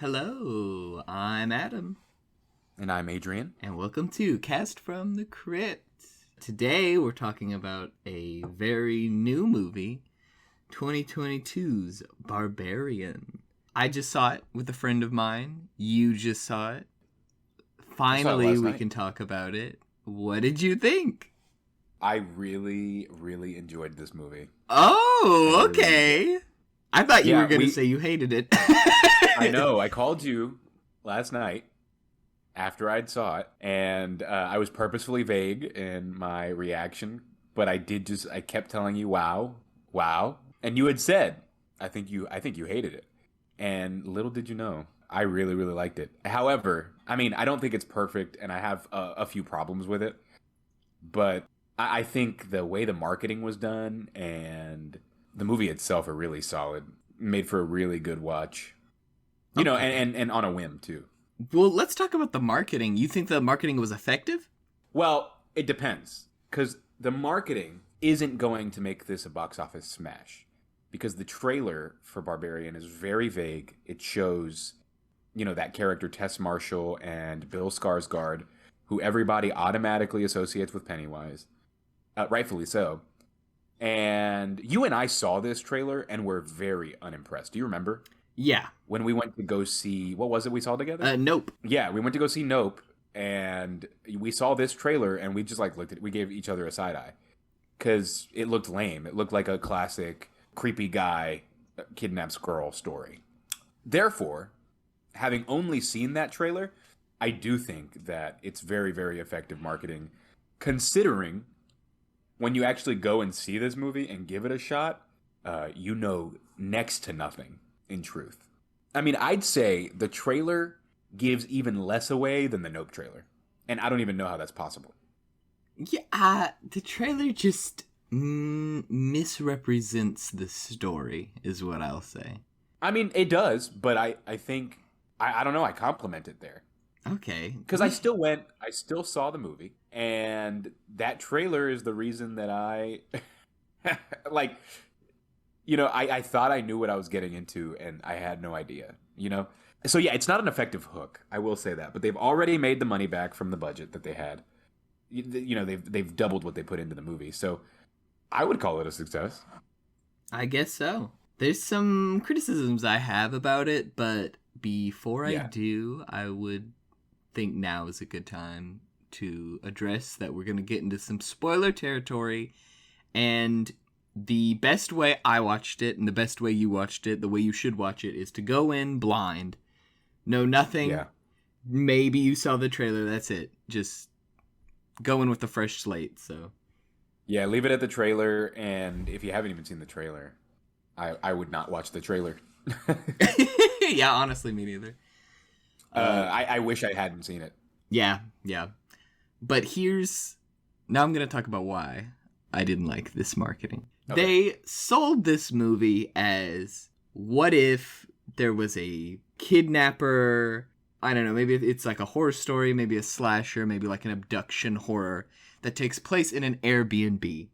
Hello, I'm Adam, And I'm Adrian. and welcome to Cast from the Crypt. Today we're talking about a very new movie, 2022's Barbarian. I just saw it with a friend of mine. You just saw it. Finally, we can talk about it. What did you think? I really enjoyed this movie. Oh, okay. I thought you were going to say you hated it. I know. I called you last night after I'd saw it, and I was purposefully vague in my reaction, but I kept telling you, wow, and you had said, I think you hated it, and little did you know, I really liked it. However, I mean, I don't think it's perfect, and I have a few problems with it, but I think the way the marketing was done and the movie itself are really solid. Made for a really good watch. You know, and on a whim, too. Well, let's talk about the marketing. You think the marketing was effective? Well, it depends. Because the marketing isn't going to make this a box office smash. Because the trailer for Barbarian is very vague. It shows, that character Tess Marshall and Bill Skarsgård, who everybody automatically associates with Pennywise. Rightfully so. And you and I saw this trailer and were very unimpressed. Do you remember? Yeah. When we went to go see, what was it we saw together? Nope. Yeah, we went to go see Nope, and we saw this trailer, and we just looked at it. We gave each other a side eye because it looked lame. It looked like a classic creepy guy kidnaps girl story. Therefore, having only seen that trailer, I do think that it's very, very effective marketing, considering when you actually go and see this movie and give it a shot, you know next to nothing, in truth. I mean, I'd say the trailer gives even less away than the Nope trailer. And I don't even know how that's possible. Yeah, the trailer just misrepresents the story, is what I'll say. I mean, it does, but I think, I don't know, I compliment it there. Okay. Because I still saw the movie, and that trailer is the reason that I, I thought I knew what I was getting into, and I had no idea, So yeah, it's not an effective hook, I will say that, but they've already made the money back from the budget that they had. They've doubled what they put into the movie, so I would call it a success. I guess so. There's some criticisms I have about it, but before I do, I would think now is a good time to address that we're going to get into some spoiler territory, and the best way I watched it and the best way you watched it, the way you should watch it, is to go in blind, know nothing. Yeah. Maybe you saw the trailer, that's it. Just go in with a fresh slate. So yeah, leave it at the trailer, and if you haven't even seen the trailer, I would not watch the trailer. Yeah, honestly, me neither. I wish I hadn't seen it. Yeah. But now I'm going to talk about why I didn't like this marketing. Okay. They sold this movie as, what if there was a kidnapper, I don't know, maybe it's like a horror story, maybe a slasher, maybe like an abduction horror that takes place in an Airbnb.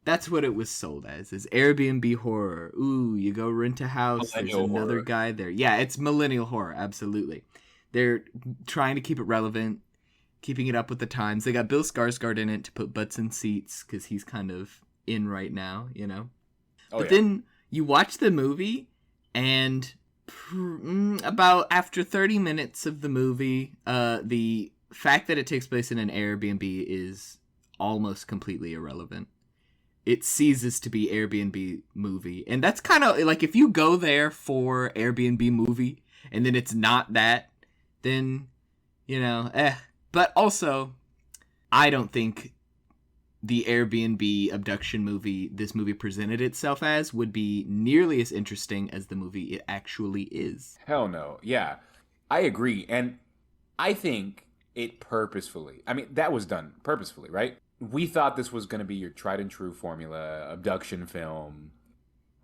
That's what it was sold as, is Airbnb horror. Ooh, you go rent a house, there's another guy there. Yeah, it's millennial horror, absolutely. They're trying to keep it relevant, keeping it up with the times. They got Bill Skarsgård in it to put butts in seats because he's kind of in right now, But then you watch the movie, and about after 30 minutes of the movie, the fact that it takes place in an Airbnb is almost completely irrelevant. It ceases to be Airbnb movie. And that's kind of like, if you go there for Airbnb movie and then it's not that, then, But also, I don't think the Airbnb abduction movie this movie presented itself as would be nearly as interesting as the movie it actually is. Hell no. Yeah, I agree. And I think it purposefully, that was done purposefully, right? We thought this was going to be your tried and true formula, abduction film.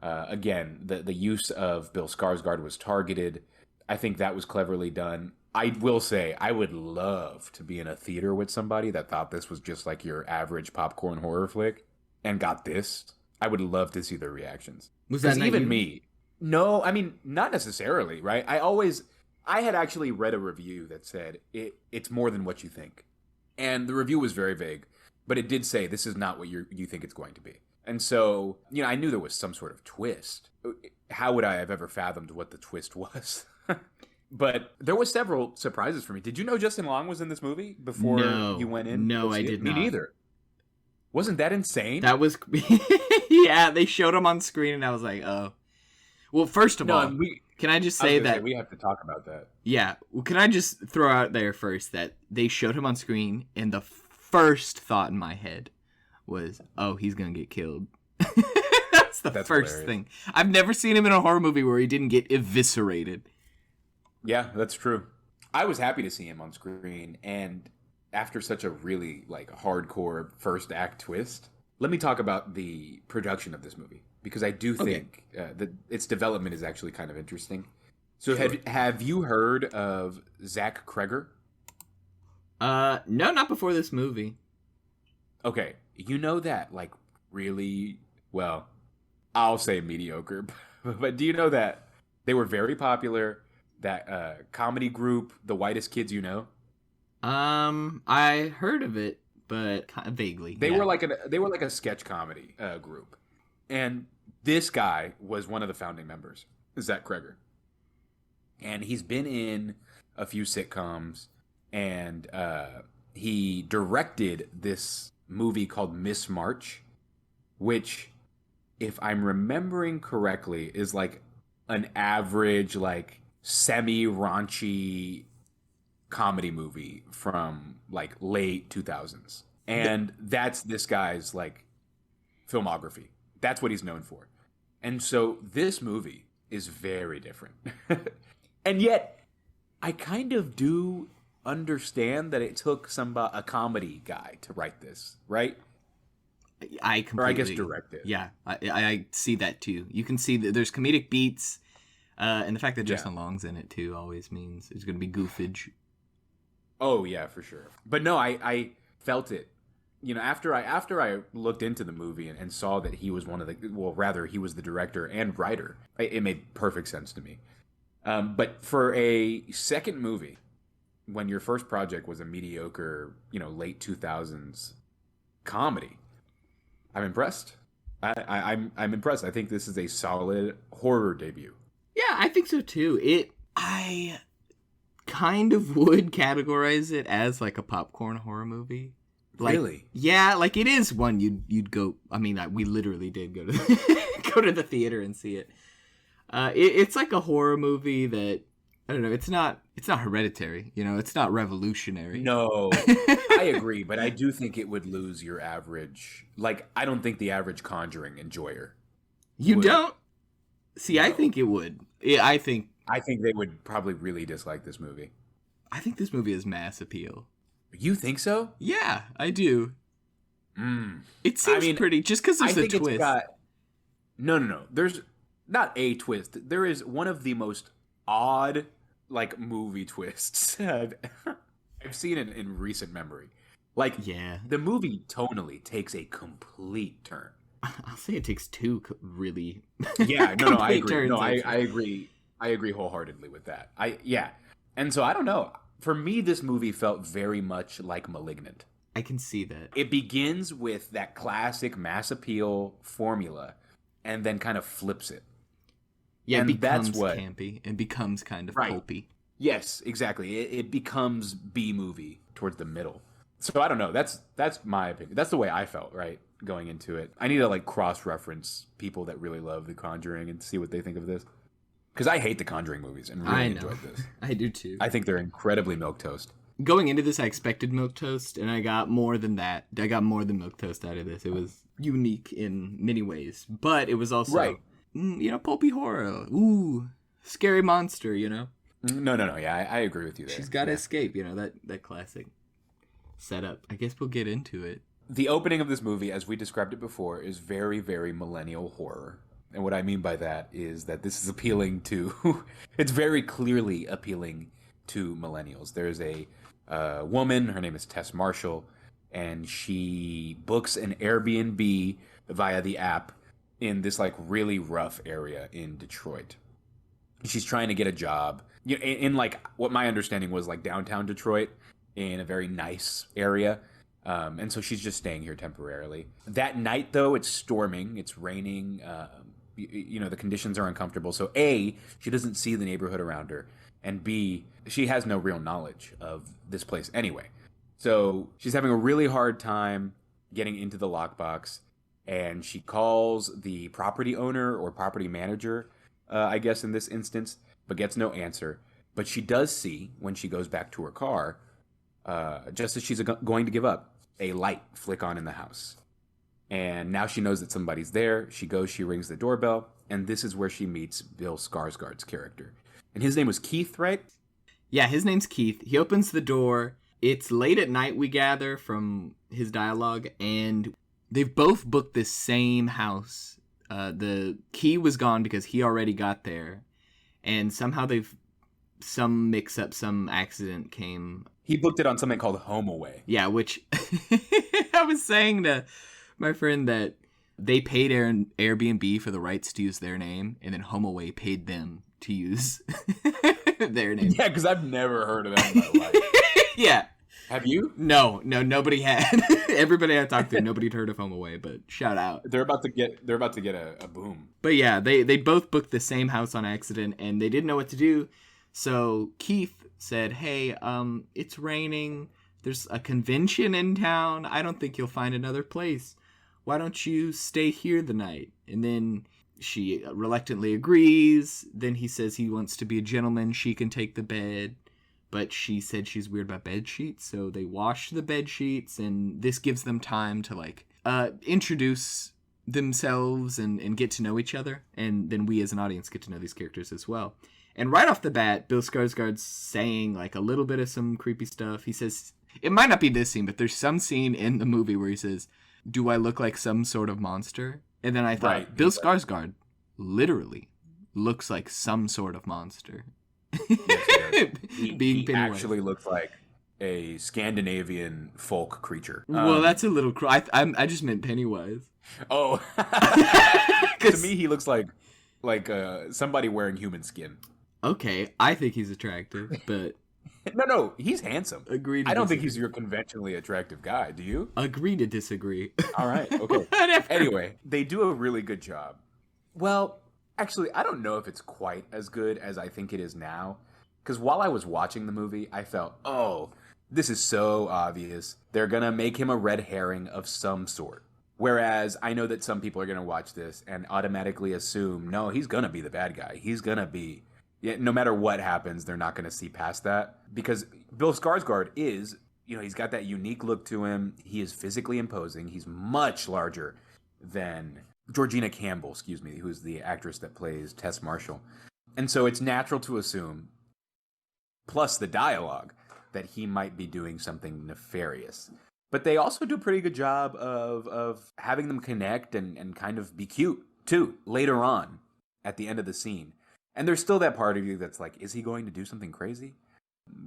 Again, the use of Bill Skarsgård was targeted. I think that was cleverly done. I will say, I would love to be in a theater with somebody that thought this was just like your average popcorn horror flick and got this. I would love to see their reactions. Was that even me? No, not necessarily, right? I had actually read a review that said it's more than what you think. And the review was very vague, but it did say this is not what you think it's going to be. And so, I knew there was some sort of twist. How would I have ever fathomed what the twist was? But there were several surprises for me. Did you know Justin Long was in this movie before you went in? No, I did not. Me neither. Wasn't that insane? That was... Yeah, they showed him on screen and I was like, oh. Well, first of all, can I just say that... we have to talk about that. Yeah. Well, can I just throw out there first that they showed him on screen and the first thought in my head was, oh, he's going to get killed. That's first hilarious. Thing. I've never seen him in a horror movie where he didn't get eviscerated. Yeah, that's true. I was happy to see him on screen, and after such a really hardcore first act twist, let me talk about the production of this movie, because I do think that its development is actually kind of interesting. So sure. Have you heard of Zach Cregger? No, not before this movie. Okay, you know that really, well, I'll say mediocre, but do you know that they were very popular? That comedy group, The Whitest Kids You Know? I heard of it, but kind of vaguely. They were like a sketch comedy group, and this guy was one of the founding members, Zach Cregger, and he's been in a few sitcoms, and he directed this movie called Miss March, which, if I'm remembering correctly, is an average semi-raunchy comedy movie from late 2000s. And that's this guy's filmography. That's what he's known for. And so this movie is very different. And yet I kind of do understand that it took a comedy guy to write this, right? I completely, or I guess direct it. Yeah, I see that too. You can see that there's comedic beats. And the fact that Justin Long's in it, too, always means there's going to be goofage. Oh, yeah, for sure. But no, I felt it. After I looked into the movie and saw that he was he was the director and writer, it made perfect sense to me. But for a second movie, when your first project was a mediocre, late 2000s comedy, I'm impressed. I'm impressed. I think this is a solid horror debut. Yeah, I think so too. I kind of would categorize it as a popcorn horror movie. Really? Yeah, it is one you'd go. I mean, we literally did go to go to the theater and see it. It's like a horror movie that, I don't know. It's not Hereditary. It's not revolutionary. No, I agree, but I do think it would lose your average. I don't think the average Conjuring enjoyer. You don't? See, no. I think it would. Yeah, I think they would probably really dislike this movie. I think this movie has mass appeal. You think so? Yeah, I do. It seems pretty, just because there's a twist. No. There's not a twist. There is one of the most odd, movie twists I've seen in recent memory. The movie tonally takes a complete turn. I'll say it takes two really. Yeah, no, I agree. No, I agree. I agree wholeheartedly with that. And so I don't know. For me, this movie felt very much like Malignant. I can see that. It begins with that classic mass appeal formula, and then kind of flips it. Yeah, and it becomes campy and becomes kind of pulpy. Yes, exactly. It becomes B-movie towards the middle. So I don't know. That's my opinion. That's the way I felt, right? Going into it. I need to cross-reference people that really love The Conjuring and see what they think of this. Because I hate The Conjuring movies and really enjoyed this. I do too. I think they're incredibly milquetoast. Going into this, I expected milquetoast, and I got more than that. I got more than milquetoast out of this. It was unique in many ways, but it was also, pulpy horror. Ooh, scary monster, No. Yeah, I agree with you there. She's got to escape, that classic setup. I guess we'll get into it. The opening of this movie, as we described it before, is very, very millennial horror. And what I mean by that is that this is appealing to... it's very clearly appealing to millennials. There's a woman, her name is Tess Marshall, and she books an Airbnb via the app in this really rough area in Detroit. She's trying to get a job. in like what my understanding was like downtown Detroit, in a very nice area. And so she's just staying here temporarily. That night, though, it's storming, it's raining. The conditions are uncomfortable. So A, she doesn't see the neighborhood around her, and B, she has no real knowledge of this place anyway. So she's having a really hard time getting into the lockbox, and she calls the property owner or property manager, I guess in this instance, but gets no answer. But she does see, when she goes back to her car, just as she's going to give up, a light flick on in the house. And now she knows that somebody's there. She goes, she rings the doorbell, and this is where she meets Bill Skarsgård's character. And his name was Keith, right? Yeah, his name's Keith. He opens the door. It's late at night, we gather from his dialogue, and they've both booked this same house. The key was gone because he already got there, and somehow some mix-up, some accident came. He booked it on something called HomeAway. Yeah, which I was saying to my friend that they paid Airbnb for the rights to use their name, and then HomeAway paid them to use their name. Yeah, because I've never heard of that in my life. Yeah. Have you? No, nobody had. Everybody I talked to, nobody had heard of HomeAway, but shout out. They're about to get a boom. But yeah, they both booked the same house on accident, and they didn't know what to do. So Keith said, hey, it's raining. There's a convention in town. I don't think you'll find another place. Why don't you stay here the night? And then she reluctantly agrees. Then he says he wants to be a gentleman. She can take the bed. But she said she's weird about bed sheets. So they wash the bed sheets. And this gives them time to introduce themselves and get to know each other. And then we as an audience get to know these characters as well. And right off the bat, Bill Skarsgård's saying a little bit of some creepy stuff. He says, it might not be this scene, but there's some scene in the movie where he says, do I look like some sort of monster? And then I thought, right, Bill Skarsgård literally looks like some sort of monster. Yes, he actually looks like a Scandinavian folk creature. Well, that's a little I just meant Pennywise. Oh. To me, he looks like somebody wearing human skin. Okay, I think he's attractive, but... No, he's handsome. Agree to I don't disagree. think he's your conventionally attractive guy, do you? Agree to disagree. All right, okay. Anyway, they do a really good job. Well, actually, I don't know if it's quite as good as I think it is now. Because while I was watching the movie, I felt, oh, this is so obvious. They're going to make him a red herring of some sort. Whereas I know that some people are going to watch this and automatically assume, no, he's going to be the bad guy. He's going to be... Yeah, no matter what happens, they're not going to see past that. Because Bill Skarsgård is, he's got that unique look to him. He is physically imposing. He's much larger than Georgina Campbell, who's the actress that plays Tess Marshall. And so it's natural to assume, plus the dialogue, that he might be doing something nefarious. But they also do a pretty good job of having them connect and kind of be cute, too, later on at the end of the scene. And there's still that part of you that's like, is he going to do something crazy?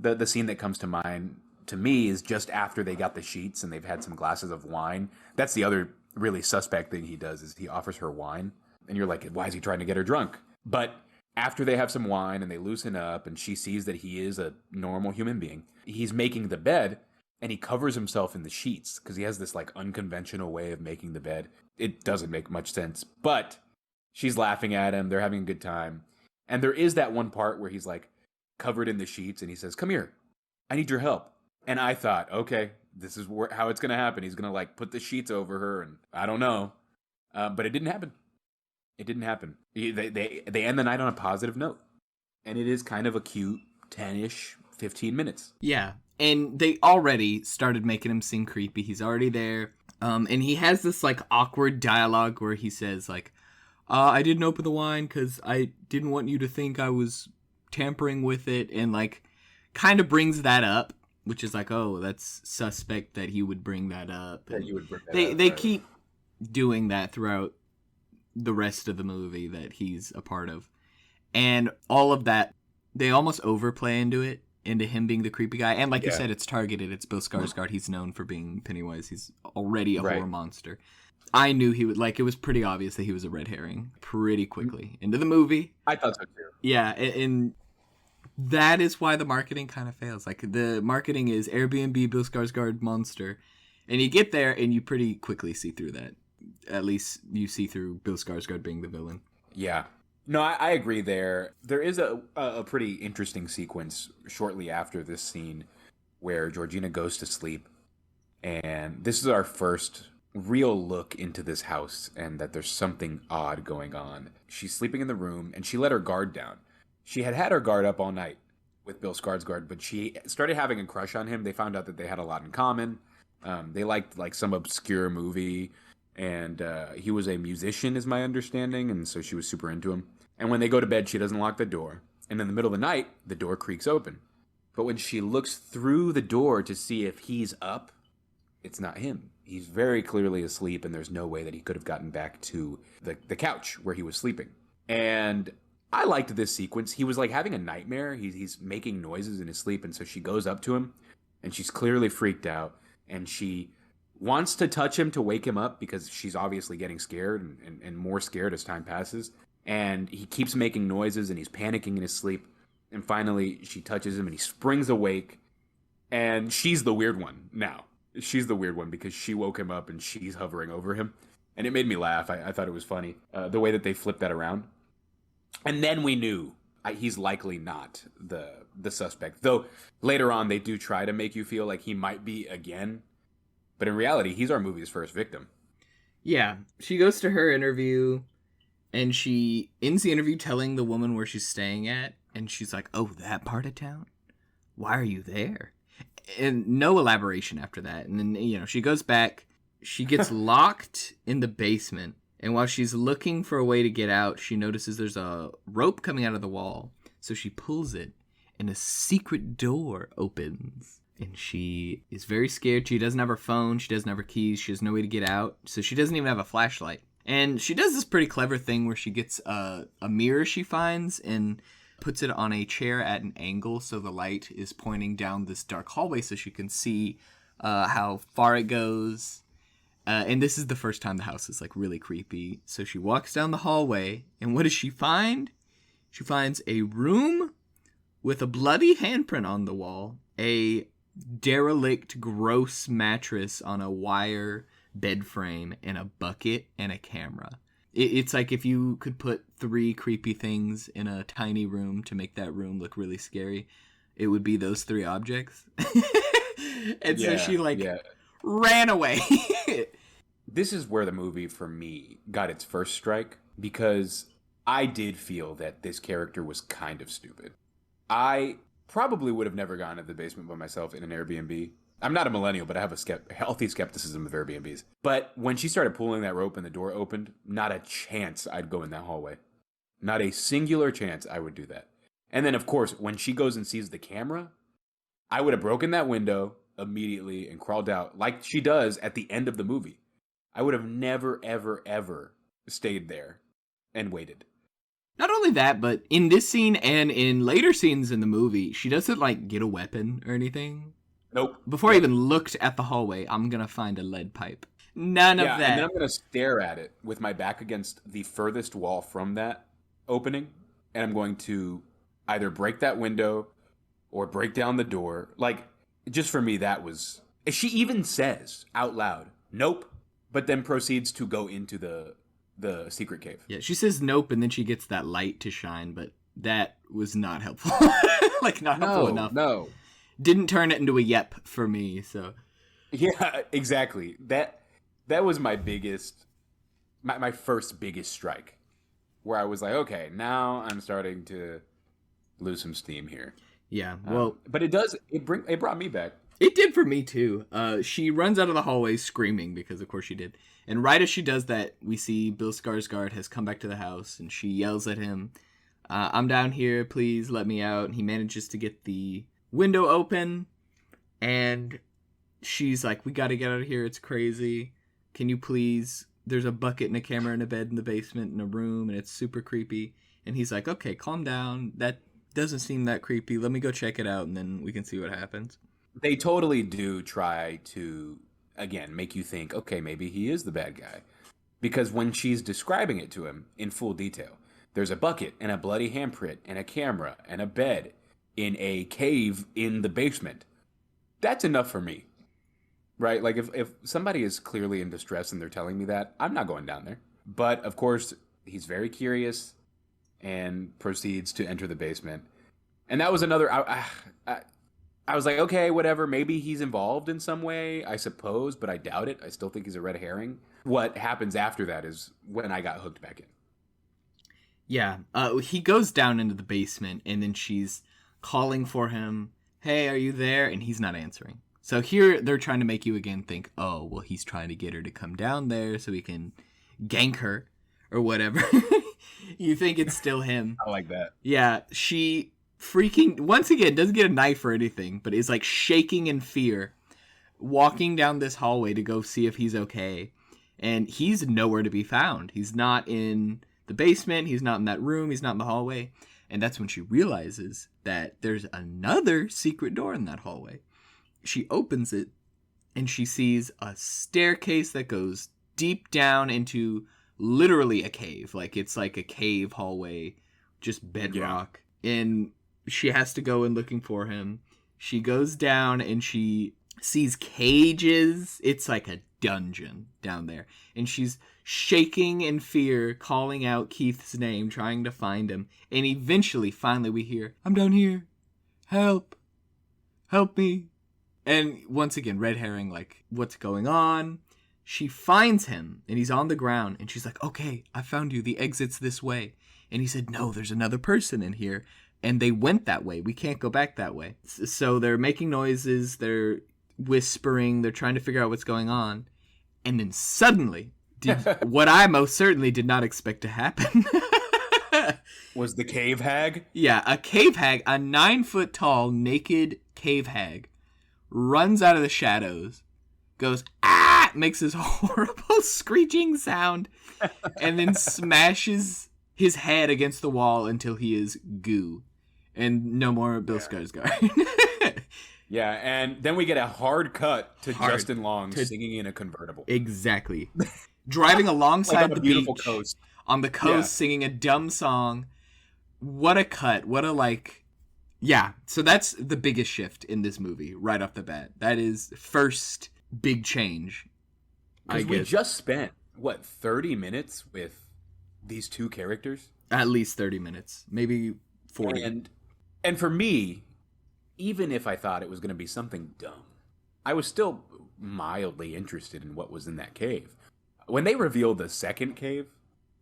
The scene that comes to mind to me is just after they got the sheets and they've had some glasses of wine. That's the other really suspect thing he does, is he offers her wine. And you're like, why is he trying to get her drunk? But after they have some wine and they loosen up and she sees that he is a normal human being, he's making the bed and he covers himself in the sheets because he has this unconventional way of making the bed. It doesn't make much sense, but she's laughing at him. They're having a good time. And there is that one part where he's covered in the sheets and he says, come here, I need your help. And I thought, okay, this is how it's going to happen. He's going to put the sheets over her and I don't know. But it didn't happen. It didn't happen. They end the night on a positive note. And it is kind of a cute 10-ish, 15 minutes. Yeah. And they already started making him seem creepy. He's already there. And he has this awkward dialogue where he says I didn't open the wine because I didn't want you to think I was tampering with it, and kind of brings that up, which is oh, that's suspect that he would bring that up. That you would bring that up. They right. keep doing that throughout the rest of the movie that he's a part of, and all of that they almost overplay into him being the creepy guy. And you said, it's targeted. It's Bill Skarsgård. He's known for being Pennywise. He's already a horror monster. I knew he would, it was pretty obvious that he was a red herring pretty quickly into the movie. I thought so too. Yeah, and That is why the marketing kind of fails. Like, the marketing is Airbnb, Bill Skarsgård, monster. And you get there and you pretty quickly see through that. At least you see through Bill Skarsgård being the villain. Yeah. No, I agree there. There is a pretty interesting sequence shortly after this scene where Georgina goes to sleep. And this is our first real look into this house and that there's something odd going on. She's sleeping in the room and she let her guard down. She had her guard up all night with Bill Skarsgård, but she started having a crush on him. They found out that they had a lot in common. They liked like some obscure movie, and he was a musician, is my understanding, and so she was super into him. And when they go to bed, she doesn't lock the door. And in the middle of the night, the door creaks open. But when she looks through the door to see if he's up, it's not him. He's very clearly asleep, and there's no way that he could have gotten back to the couch where he was sleeping. And I liked this sequence. He was like having a nightmare. He's making noises in his sleep, and so she goes up to him, and she's clearly freaked out, and she wants to touch him to wake him up because she's obviously getting scared and more scared as time passes. And he keeps making noises, and he's panicking in his sleep. And finally, she touches him, and he springs awake, and she's the weird one now. She's the weird one because she woke him up, and she's hovering over him. And it made me laugh. I thought it was funny, the way that they flipped that around. And then we knew he's likely not the suspect. Though later on they do try to make you feel like he might be again. But in reality, he's our movie's first victim. Yeah. She goes to her interview and she ends the interview telling the woman where she's staying at. And she's like, oh, that part of town? Why are you there? And no elaboration after that. And then, she goes back. She gets locked in the basement. And while she's looking for a way to get out, she notices there's a rope coming out of the wall. So she pulls it, and a secret door opens. And she is very scared. She doesn't have her phone. She doesn't have her keys. She has no way to get out. So she doesn't even have a flashlight. And she does this pretty clever thing where she gets a mirror she finds and puts it on a chair at an angle so the light is pointing down this dark hallway so she can see how far it goes. And this is the first time the house is like really creepy. So she walks down the hallway, and what does she find? She finds a room with a bloody handprint on the wall, a derelict, gross mattress on a wire bed frame, and a bucket and a camera. It's like if you could put 3 creepy things in a tiny room to make that room look really scary, it would be those 3 objects. And so she ran away. This is where the movie, for me, got its first strike, because I did feel that this character was kind of stupid. I probably would have never gone to the basement by myself in an Airbnb. I'm not a millennial, but I have a healthy skepticism of Airbnbs. But when she started pulling that rope and the door opened, not a chance I'd go in that hallway. Not a singular chance I would do that. And then, of course, when she goes and sees the camera, I would have broken that window immediately and crawled out like she does at the end of the movie. I would have never, ever, ever stayed there and waited. Not only that, but in this scene and in later scenes in the movie, she doesn't, get a weapon or anything. Nope. Before I even looked at the hallway, I'm going to find a lead pipe. None of that. And then I'm going to stare at it with my back against the furthest wall from that opening, and I'm going to either break that window or break down the door. Just for me, that was... She even says out loud, nope, but then proceeds to go into the secret cave. Yeah, she says nope, and then she gets that light to shine, but that was not helpful. Not helpful enough. No. Didn't turn it into a yep for me, so... Yeah, exactly. That was my biggest... My first biggest strike. Where I was like, okay, now I'm starting to lose some steam here. Yeah, well... but it brought me back. It did for me, too. She runs out of the hallway screaming, because of course she did. And right as she does that, we see Bill Skarsgård has come back to the house, and she yells at him, I'm down here, please let me out. And he manages to get the window open, and she's like, we gotta get out of here, it's crazy. Can you please... There's a bucket and a camera and a bed in the basement and a room, and it's super creepy. And he's like, okay, calm down. That doesn't seem that creepy. Let me go check it out, and then we can see what happens. They totally do try to, again, make you think, okay, maybe he is the bad guy. Because when she's describing it to him in full detail, there's a bucket and a bloody handprint and a camera and a bed. in a cave in the basement. That's enough for me, right? Like if somebody is clearly in distress and they're telling me that, I'm not going down there. But of course, he's very curious and proceeds to enter the basement. And that was another. I was like, okay, whatever. Maybe he's involved in some way, I suppose, but I doubt it. I still think he's a red herring. What happens after that is when I got hooked back in. Yeah, he goes down into the basement, and then she's calling for him. Hey, are you there? And he's not answering. So here they're trying to make you again think, oh, well, he's trying to get her to come down there so he can gank her or whatever. You think it's still him. I like that. Yeah, she freaking, once again, doesn't get a knife or anything, but is like shaking in fear, walking down this hallway to go see if he's okay. And he's nowhere to be found. He's not in the basement. He's not in that room. He's not in the hallway. And that's when she realizes that there's another secret door in that hallway. She opens it, and she sees a staircase that goes deep down into literally a cave. Like, it's like a cave hallway, just bedrock. Yeah. And she has to go in looking for him. She goes down, and she sees cages. It's like a dungeon down there. And she's shaking in fear, calling out Keith's name, trying to find him. And eventually, finally, we hear, I'm down here. Help. Help me. And once again, red herring, like, what's going on? She finds him, and he's on the ground. And she's like, okay, I found you. The exit's this way. And he said, no, there's another person in here. And they went that way. We can't go back that way. So they're making noises. They're whispering. They're trying to figure out what's going on. And then suddenly, what I most certainly did not expect to happen was the cave hag. Yeah, a cave hag, a 9-foot tall naked cave hag, runs out of the shadows, goes ah, makes this horrible screeching sound, and then smashes his head against the wall until he is goo, and no more Bill Skarsgård. Yeah, and then we get a hard cut to Justin Long singing in a convertible. Exactly. Driving alongside like the beautiful beach, coast. On the coast, singing a dumb song. What a cut. What a, like... Yeah, so that's the biggest shift in this movie, right off the bat. That is first big change, I guess. We just spent, 30 minutes with these two characters? At least 30 minutes. Maybe 40. And for me, even if I thought it was going to be something dumb, I was still mildly interested in what was in that cave. When they revealed the second cave,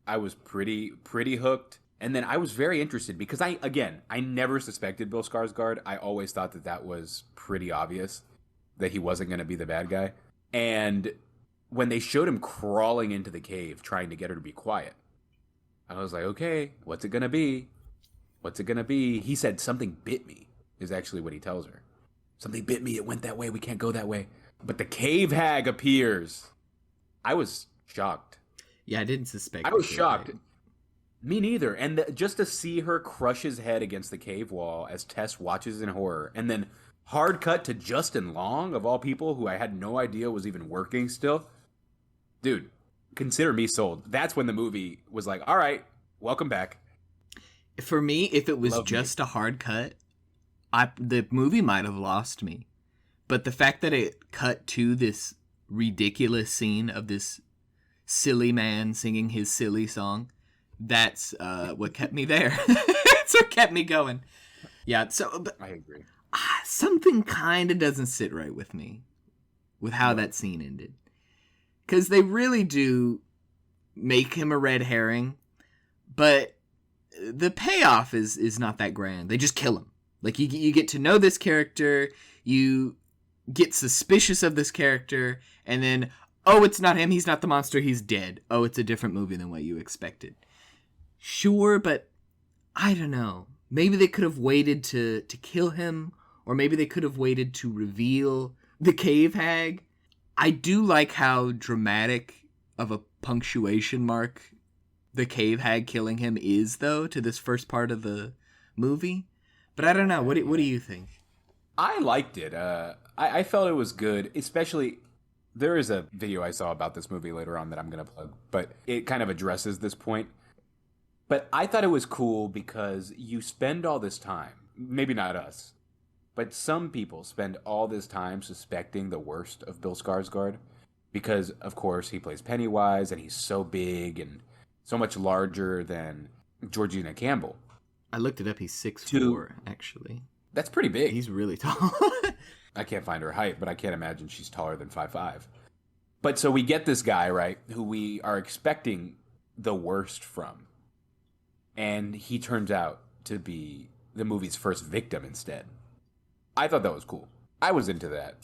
I was pretty hooked. And then I was very interested because I never suspected Bill Skarsgård. I always thought that was pretty obvious that he wasn't going to be the bad guy. And when they showed him crawling into the cave trying to get her to be quiet, I was like, okay, what's it going to be? What's it going to be? He said something bit me, is actually what he tells her. Something bit me. It went that way. We can't go that way. But the cave hag appears. I was shocked. Yeah, I didn't suspect. I was shocked. Me neither. And just to see her crush his head against the cave wall as Tess watches in horror, and then hard cut to Justin Long, of all people, who I had no idea was even working still. Dude, consider me sold. That's when the movie was like, all right, welcome back. For me, if it was just a hard cut, the movie might have lost me. But the fact that it cut to this ridiculous scene of this silly man singing his silly song, that's what kept me there. That's what kept me going. Yeah, so but, I agree. Something kind of doesn't sit right with me with how that scene ended. Because they really do make him a red herring, but the payoff is not that grand. They just kill him. Like, you get to know this character, you get suspicious of this character, and then, oh, it's not him, he's not the monster, he's dead. Oh, it's a different movie than what you expected. Sure, but I don't know. Maybe they could have waited to kill him, or maybe they could have waited to reveal the cave hag. I do like how dramatic of a punctuation mark the cave hag killing him is, though, to this first part of the movie. But I don't know. What do you think? I liked it. I felt it was good, especially... There is a video I saw about this movie later on that I'm going to plug, but it kind of addresses this point. But I thought it was cool because you spend all this time, maybe not us, but some people spend all this time suspecting the worst of Bill Skarsgård because, of course, he plays Pennywise and he's so big and so much larger than Georgina Campbell. I looked it up. He's 6'4", actually. That's pretty big. He's really tall. I can't find her height, but I can't imagine she's taller than 5'5". But so we get this guy, right, who we are expecting the worst from. And he turns out to be the movie's first victim instead. I thought that was cool. I was into that.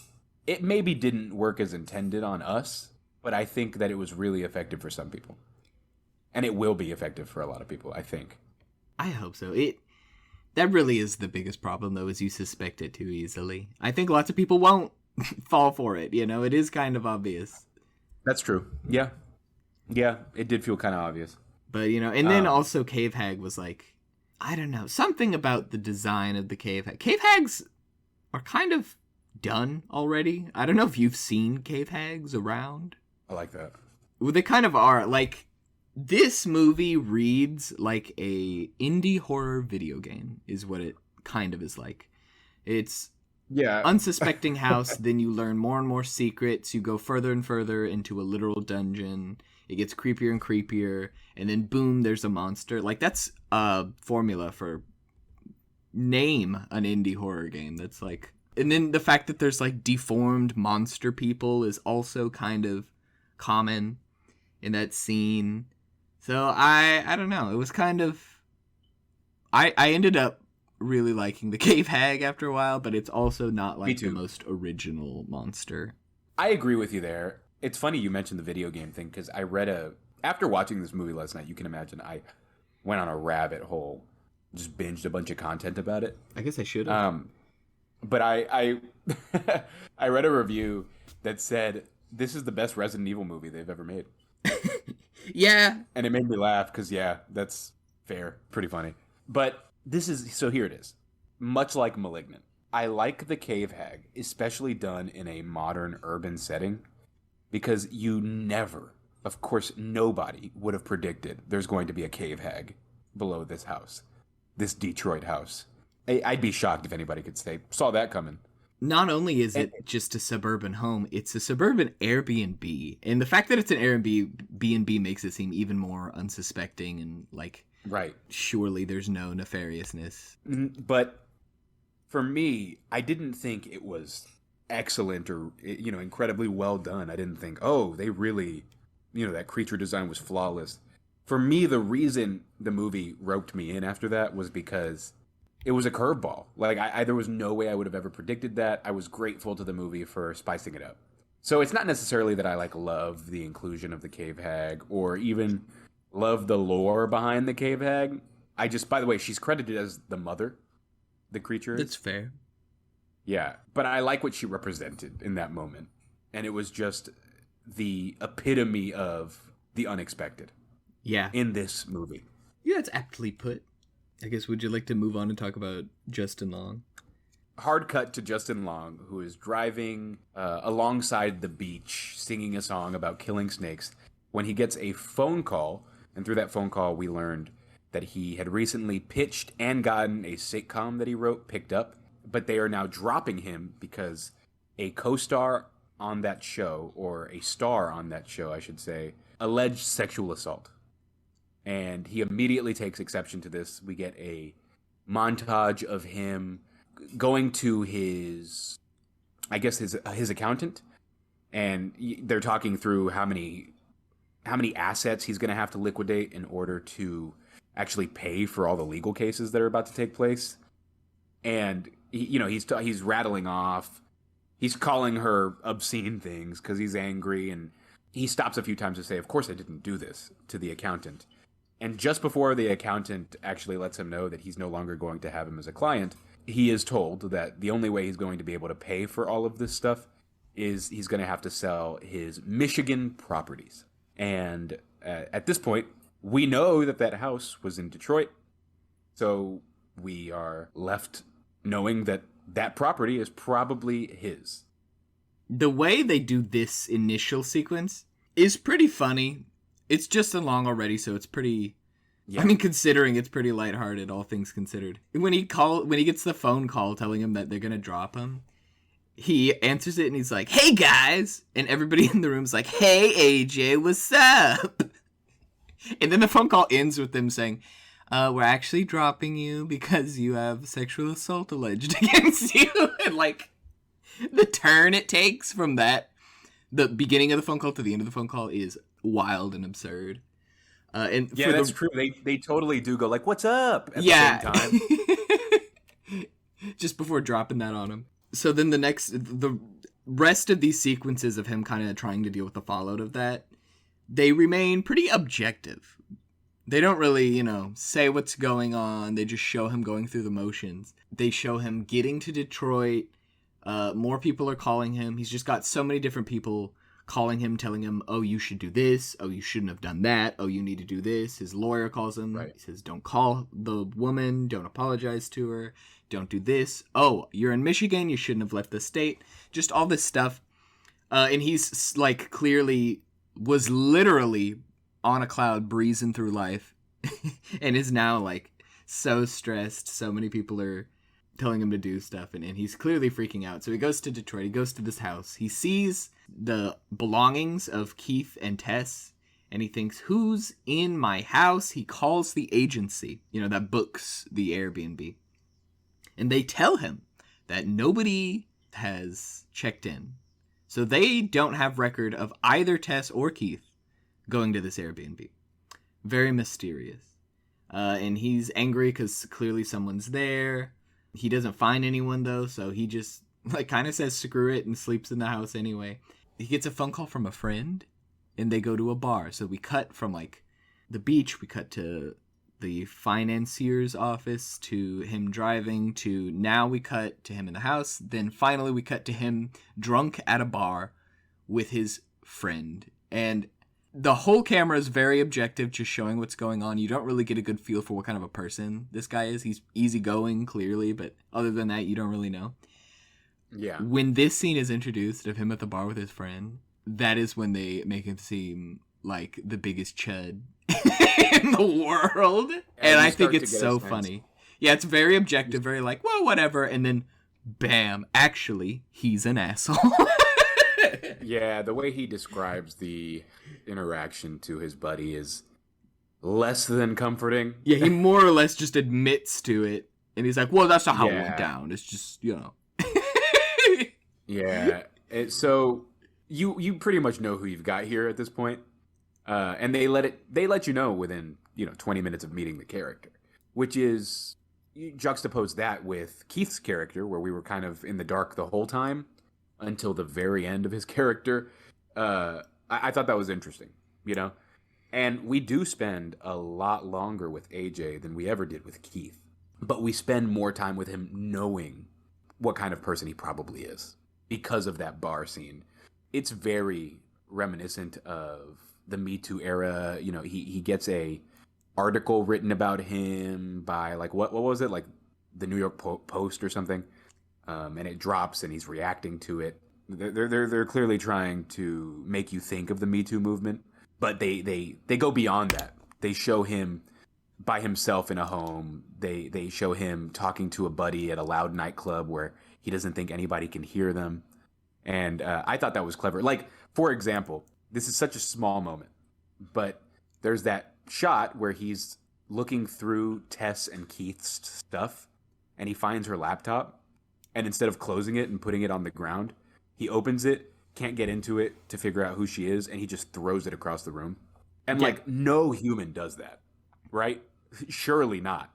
It maybe didn't work as intended on us, but I think that it was really effective for some people. And it will be effective for a lot of people, I think. I hope so. That really is the biggest problem, though, is you suspect it too easily. I think lots of people won't fall for it, you know? It is kind of obvious. That's true. Yeah. Yeah, it did feel kind of obvious. But, you know, and then also Cave Hag was like, I don't know, something about the design of the Cave Hag. Cave Hags are kind of done already. I don't know if you've seen Cave Hags around. I like that. Well, they kind of are. Like, this movie reads like a indie horror video game, is what it kind of is like. It's unsuspecting house, then you learn more and more secrets, you go further and further into a literal dungeon, it gets creepier and creepier, and then boom, there's a monster. Like, that's a formula for name an indie horror game. That's like, and then the fact that there's like deformed monster people is also kind of common in that scene. So I don't know, it was kind of, I ended up really liking the Cave Hag after a while, but it's also not like the most original monster. I agree with you there. It's funny you mentioned the video game thing, because I read after watching this movie last night, you can imagine I went on a rabbit hole, just binged a bunch of content about it. I guess I should have. But I I read a review that said this is the best Resident Evil movie they've ever made. Yeah. And it made me laugh because, yeah, that's fair. Pretty funny. But so here it is. Much like Malignant, I like the Cave Hag, especially done in a modern urban setting, because you never, of course, nobody would have predicted there's going to be a Cave Hag below this house, this Detroit house. I'd be shocked if anybody could say, saw that coming. Not only is it just a suburban home, it's a suburban Airbnb. And the fact that it's an Airbnb makes it seem even more unsuspecting and like, right. Surely there's no nefariousness. But for me, I didn't think it was excellent or, you know, incredibly well done. I didn't think, oh, they really, you know, that creature design was flawless. For me, the reason the movie roped me in after that was because it was a curveball. Like, there was no way I would have ever predicted that. I was grateful to the movie for spicing it up. So it's not necessarily that I, like, love the inclusion of the Cave Hag or even love the lore behind the Cave Hag. I just, by the way, she's credited as the mother, the creature. That's fair. Yeah, but I like what she represented in that moment. And it was just the epitome of the unexpected. Yeah. In this movie. Yeah, that's aptly put. I guess, would you like to move on and talk about Justin Long? Hard cut to Justin Long, who is driving alongside the beach, singing a song about killing snakes, when he gets a phone call. And through that phone call, we learned that he had recently pitched and gotten a sitcom that he wrote picked up, but they are now dropping him because a co-star on that show, or a star on that show, I should say, alleged sexual assault. And he immediately takes exception to this. We get a montage of him going to his accountant, and they're talking through how many assets he's going to have to liquidate in order to actually pay for all the legal cases that are about to take place. And he's rattling off. He's calling her obscene things because he's angry, and he stops a few times to say, "Of course I didn't do this," to the accountant. And just before the accountant actually lets him know that he's no longer going to have him as a client, he is told that the only way he's going to be able to pay for all of this stuff is he's going to have to sell his Michigan properties. And at this point, we know that house was in Detroit. So we are left knowing that property is probably his. The way they do this initial sequence is pretty funny. It's Justin Long already, so it's pretty Yeah. I mean, considering it's pretty lighthearted, all things considered. When he gets the phone call telling him that they're gonna drop him, he answers it and he's like, "Hey guys," and everybody in the room's like, "Hey AJ, what's up?" And then the phone call ends with them saying, "We're actually dropping you because you have sexual assault alleged against you." And like the turn it takes from that, the beginning of the phone call to the end of the phone call, is wild and absurd. And yeah, that's true. They totally do go like, "What's up?" at the same time. Just before dropping that on him. So then the rest of these sequences of him kind of trying to deal with the fallout of that, they remain pretty objective. They don't really, say what's going on. They just show him going through the motions. They show him getting to Detroit. More people are calling him. He's just got so many different people calling him, telling him, "Oh, you should do this. Oh, you shouldn't have done that. Oh, you need to do this." His lawyer calls him. Right. He says, "Don't call the woman. Don't apologize to her. Don't do this. Oh, you're in Michigan. You shouldn't have left the state." Just all this stuff. And he's like clearly was literally on a cloud breezing through life and is now like so stressed. So many people are telling him to do stuff, and he's clearly freaking out. So he goes to Detroit. He goes to this house. He sees the belongings of Keith and Tess, and he thinks, "Who's in my house?" He calls the agency, that books the Airbnb. And they tell him that nobody has checked in. So they don't have record of either Tess or Keith going to this Airbnb. Very mysterious. And he's angry because clearly someone's there. He doesn't find anyone, though, so he just kind of says screw it and sleeps in the house anyway. He gets a phone call from a friend, and they go to a bar. So we cut from, the beach, we cut to the financier's office, to him driving, to now we cut to him in the house. Then finally we cut to him drunk at a bar with his friend. And the whole camera is very objective, just showing what's going on. You don't really get a good feel for what kind of a person this guy is. He's easygoing, clearly, but other than that, you don't really know. Yeah. When this scene is introduced of him at the bar with his friend, that is when they make him seem like the biggest chud in the world. And I think it's so funny. Yeah, it's very objective, very well, whatever. And then, bam, actually, he's an asshole. Yeah, the way he describes the interaction to his buddy is less than comforting. Yeah, he more or less just admits to it. And he's like, "Well, that's not how it went down. It's just, Yeah. So you pretty much know who you've got here at this point. And they let you know within 20 minutes of meeting the character, which is, you juxtapose that with Keith's character, where we were kind of in the dark the whole time until the very end of his character. I thought that was interesting, and we do spend a lot longer with AJ than we ever did with Keith, but we spend more time with him knowing what kind of person he probably is because of that bar scene. It's very reminiscent of the Me Too era. He gets a article written about him by what was it, the New York Post or something, and it drops and he's reacting to it. They're clearly trying to make you think of the Me Too movement, but they go beyond that. They show him by himself in a home. They show him talking to a buddy at a loud nightclub where he doesn't think anybody can hear them. And I thought that was clever. For example, this is such a small moment, but there's that shot where he's looking through Tess and Keith's stuff, and he finds her laptop, and instead of closing it and putting it on the ground, he opens it, can't get into it to figure out who she is, and he just throws it across the room. And no human does that, right? Surely not.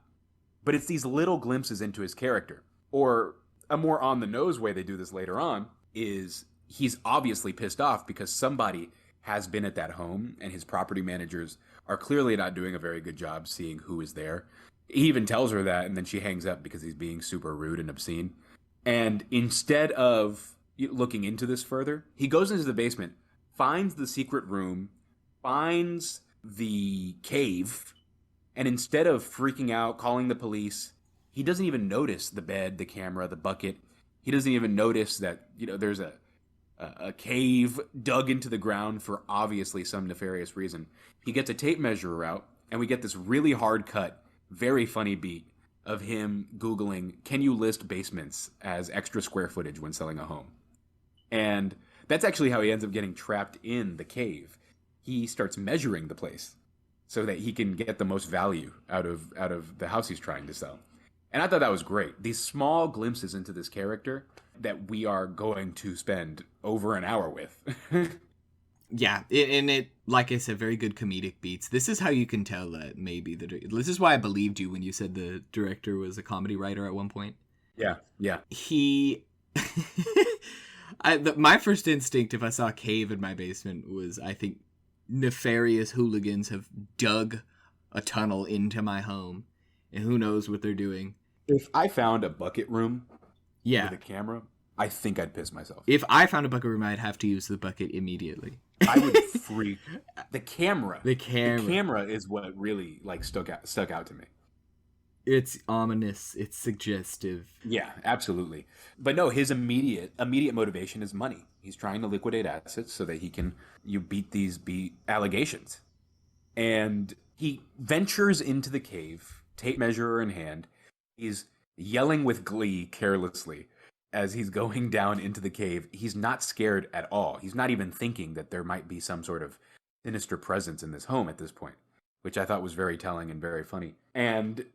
But it's these little glimpses into his character. Or a more on-the-nose way they do this later on is he's obviously pissed off because somebody has been at that home, and his property managers are clearly not doing a very good job seeing who is there. He even tells her that, and then she hangs up because he's being super rude and obscene. And instead of looking into this further, he goes into the basement, finds the secret room, finds the cave, and instead of freaking out, calling the police, he doesn't even notice the bed, the camera, the bucket. He doesn't even notice that there's a cave dug into the ground for obviously some nefarious reason. He gets a tape measure out, And we get this really hard cut, very funny beat of him Googling, can you list basements as extra square footage when selling a home? And that's actually how he ends up getting trapped in the cave. He starts measuring the place so that he can get the most value out of the house he's trying to sell. And I thought that was great. These small glimpses into this character that we are going to spend over an hour with. Yeah, and it, like I said, very good comedic beats. This is how you can tell that maybe this is why I believed you when you said the director was a comedy writer at one point. Yeah. He, my first instinct if I saw a cave in my basement was, I think, nefarious hooligans have dug a tunnel into my home, and who knows what they're doing. If I found a bucket room with a camera, I think I'd piss myself. If I found a bucket room, I'd have to use the bucket immediately. I would freak. The camera is what really stuck out to me. It's ominous. It's suggestive. Yeah, absolutely. But no, his immediate motivation is money. He's trying to liquidate assets so that he can beat these allegations. And he ventures into the cave, tape measure in hand. He's yelling with glee carelessly as he's going down into the cave. He's not scared at all. He's not even thinking that there might be some sort of sinister presence in this home at this point, which I thought was very telling and very funny. And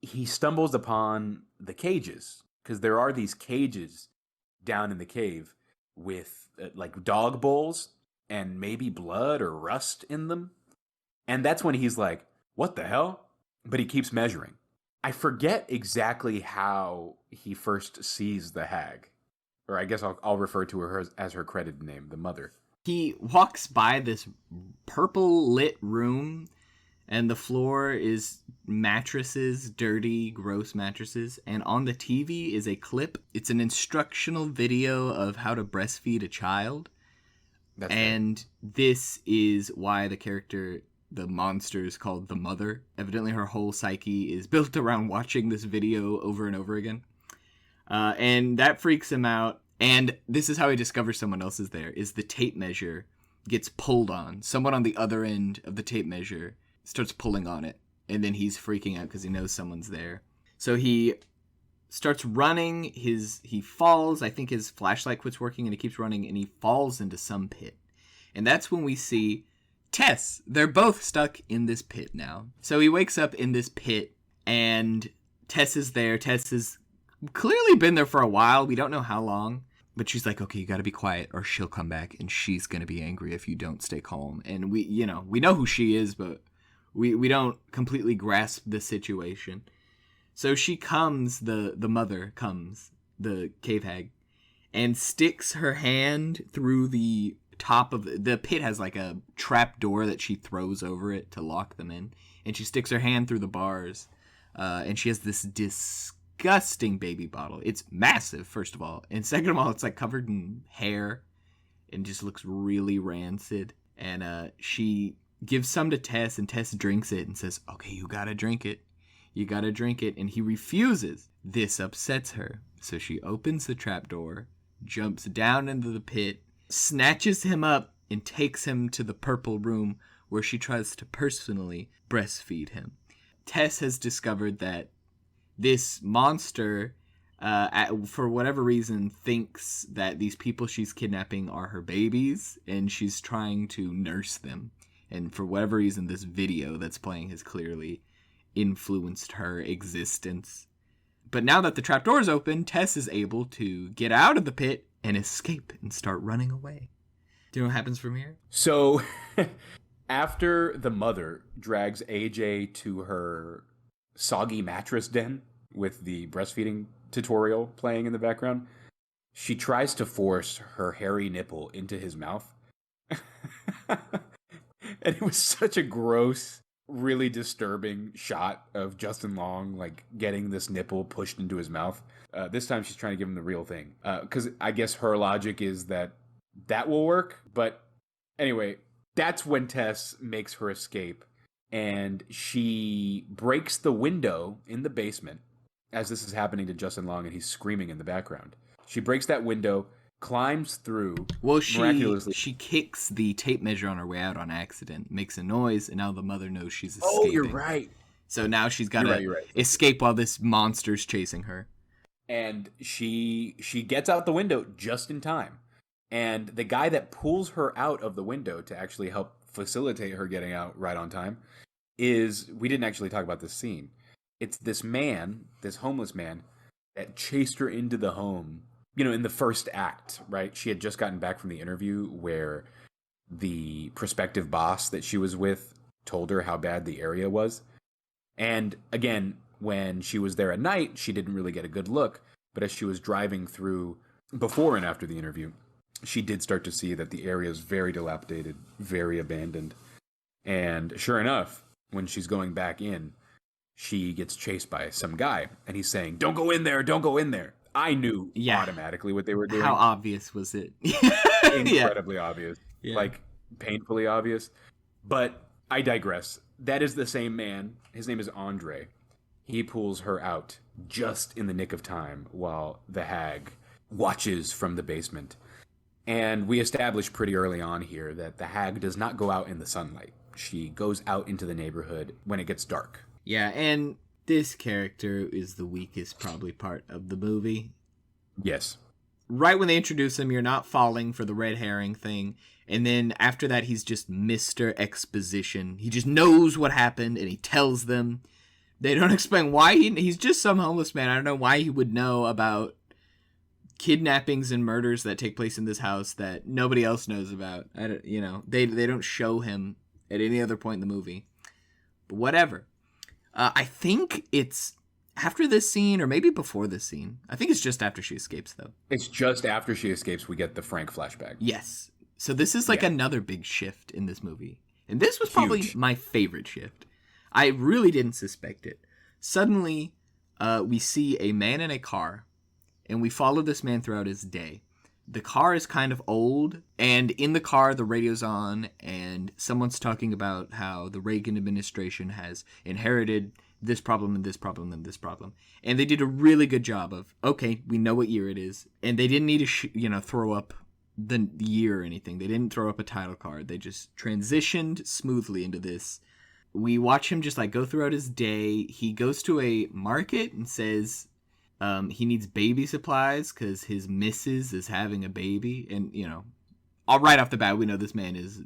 he stumbles upon the cages, because there are these cages down in the cave with dog bowls and maybe blood or rust in them. And that's when he's like, what the hell? But he keeps measuring. I forget exactly how he first sees the hag. Or I guess I'll refer to her as her credited name, the mother. He walks by this purple lit room, and the floor is mattresses, dirty, gross mattresses. And on the TV is a clip. It's an instructional video of how to breastfeed a child. That's and right. This is why the monster is called the Mother. Evidently her whole psyche is built around watching this video over and over again. And that freaks him out. And this is how he discovers someone else is there, is the tape measure gets pulled on. Someone on the other end of the tape measure starts pulling on it. And then he's freaking out because he knows someone's there. So he starts running. He falls. I think his flashlight quits working and he keeps running and he falls into some pit. And that's when we see Tess. They're both stuck in this pit now. So he wakes up in this pit and Tess is there. Tess has clearly been there for a while. We don't know how long. But she's like, okay, you got to be quiet or she'll come back and she's going to be angry if you don't stay calm. And we know who she is, but we don't completely grasp the situation. So she comes, the mother comes, the cave hag, and sticks her hand through the top of the pit. Has like a trap door that she throws over it to lock them in, and she sticks her hand through the bars, and she has this disgusting baby bottle. It's massive, first of all, and second of all, it's covered in hair and just looks really rancid. And she gives some to Tess, and Tess drinks it and says, okay, you gotta drink it, and he refuses. This upsets her, so she opens the trapdoor, jumps down into the pit, snatches him up, and takes him to the purple room where she tries to personally breastfeed him. Tess has discovered that this monster, for whatever reason, thinks that these people she's kidnapping are her babies, and she's trying to nurse them. And for whatever reason, this video that's playing has clearly influenced her existence. But now that the trapdoor is open, Tess is able to get out of the pit and escape and start running away. Do you know what happens from here? So, after the mother drags AJ to her soggy mattress den with the breastfeeding tutorial playing in the background, she tries to force her hairy nipple into his mouth. And it was such a gross, really disturbing shot of Justin Long getting this nipple pushed into his mouth. This time she's trying to give him the real thing, because I guess her logic is that will work. But anyway, that's when Tess makes her escape, and she breaks the window in the basement as this is happening to Justin Long, and he's screaming in the background. She breaks that window, climbs through. Well, miraculously. she kicks the tape measure on her way out on accident, makes a noise, and now the mother knows she's escaping. Oh, you're right. So now she's got to escape while this monster's chasing her. And she gets out the window just in time. And the guy that pulls her out of the window to actually help facilitate her getting out right on time we didn't actually talk about this scene. It's this man, this homeless man, that chased her into the home, in the first act, right? She had just gotten back from the interview where the prospective boss that she was with told her how bad the area was. And again, when she was there at night, she didn't really get a good look. But as she was driving through before and after the interview, she did start to see that the area is very dilapidated, very abandoned. And sure enough, when she's going back in, she gets chased by some guy. And he's saying, "Don't go in there, don't go in there." I knew automatically what they were doing. How obvious was it? Incredibly obvious. Yeah. Like, painfully obvious. But I digress. That is the same man. His name is Andre. He pulls her out just in the nick of time while the hag watches from the basement. And we establish pretty early on here that the hag does not go out in the sunlight. She goes out into the neighborhood when it gets dark. Yeah, and this character is the weakest probably part of the movie. Yes. Right when they introduce him, you're not falling for the red herring thing. And then after that, he's just Mr. Exposition. He just knows what happened, and he tells them. They don't explain why he's just some homeless man. I don't know why he would know about kidnappings and murders that take place in this house that nobody else knows about. They don't show him at any other point in the movie. But whatever. I think it's after this scene, or maybe before this scene. I think it's just after she escapes, though. It's just after she escapes we get the Frank flashback. Yes. So this is like another big shift in this movie. And this was probably my favorite shift. I really didn't suspect it. Suddenly, we see a man in a car, and we follow this man throughout his day. The car is kind of old, and in the car, the radio's on, and someone's talking about how the Reagan administration has inherited this problem and this problem and this problem. And they did a really good job of, okay, we know what year it is. And they didn't need to, throw up the year or anything. They didn't throw up a title card. They just transitioned smoothly into this. We watch him just go throughout his day. He goes to a market and says he needs baby supplies because his missus is having a baby. And, all right off the bat, we know this man is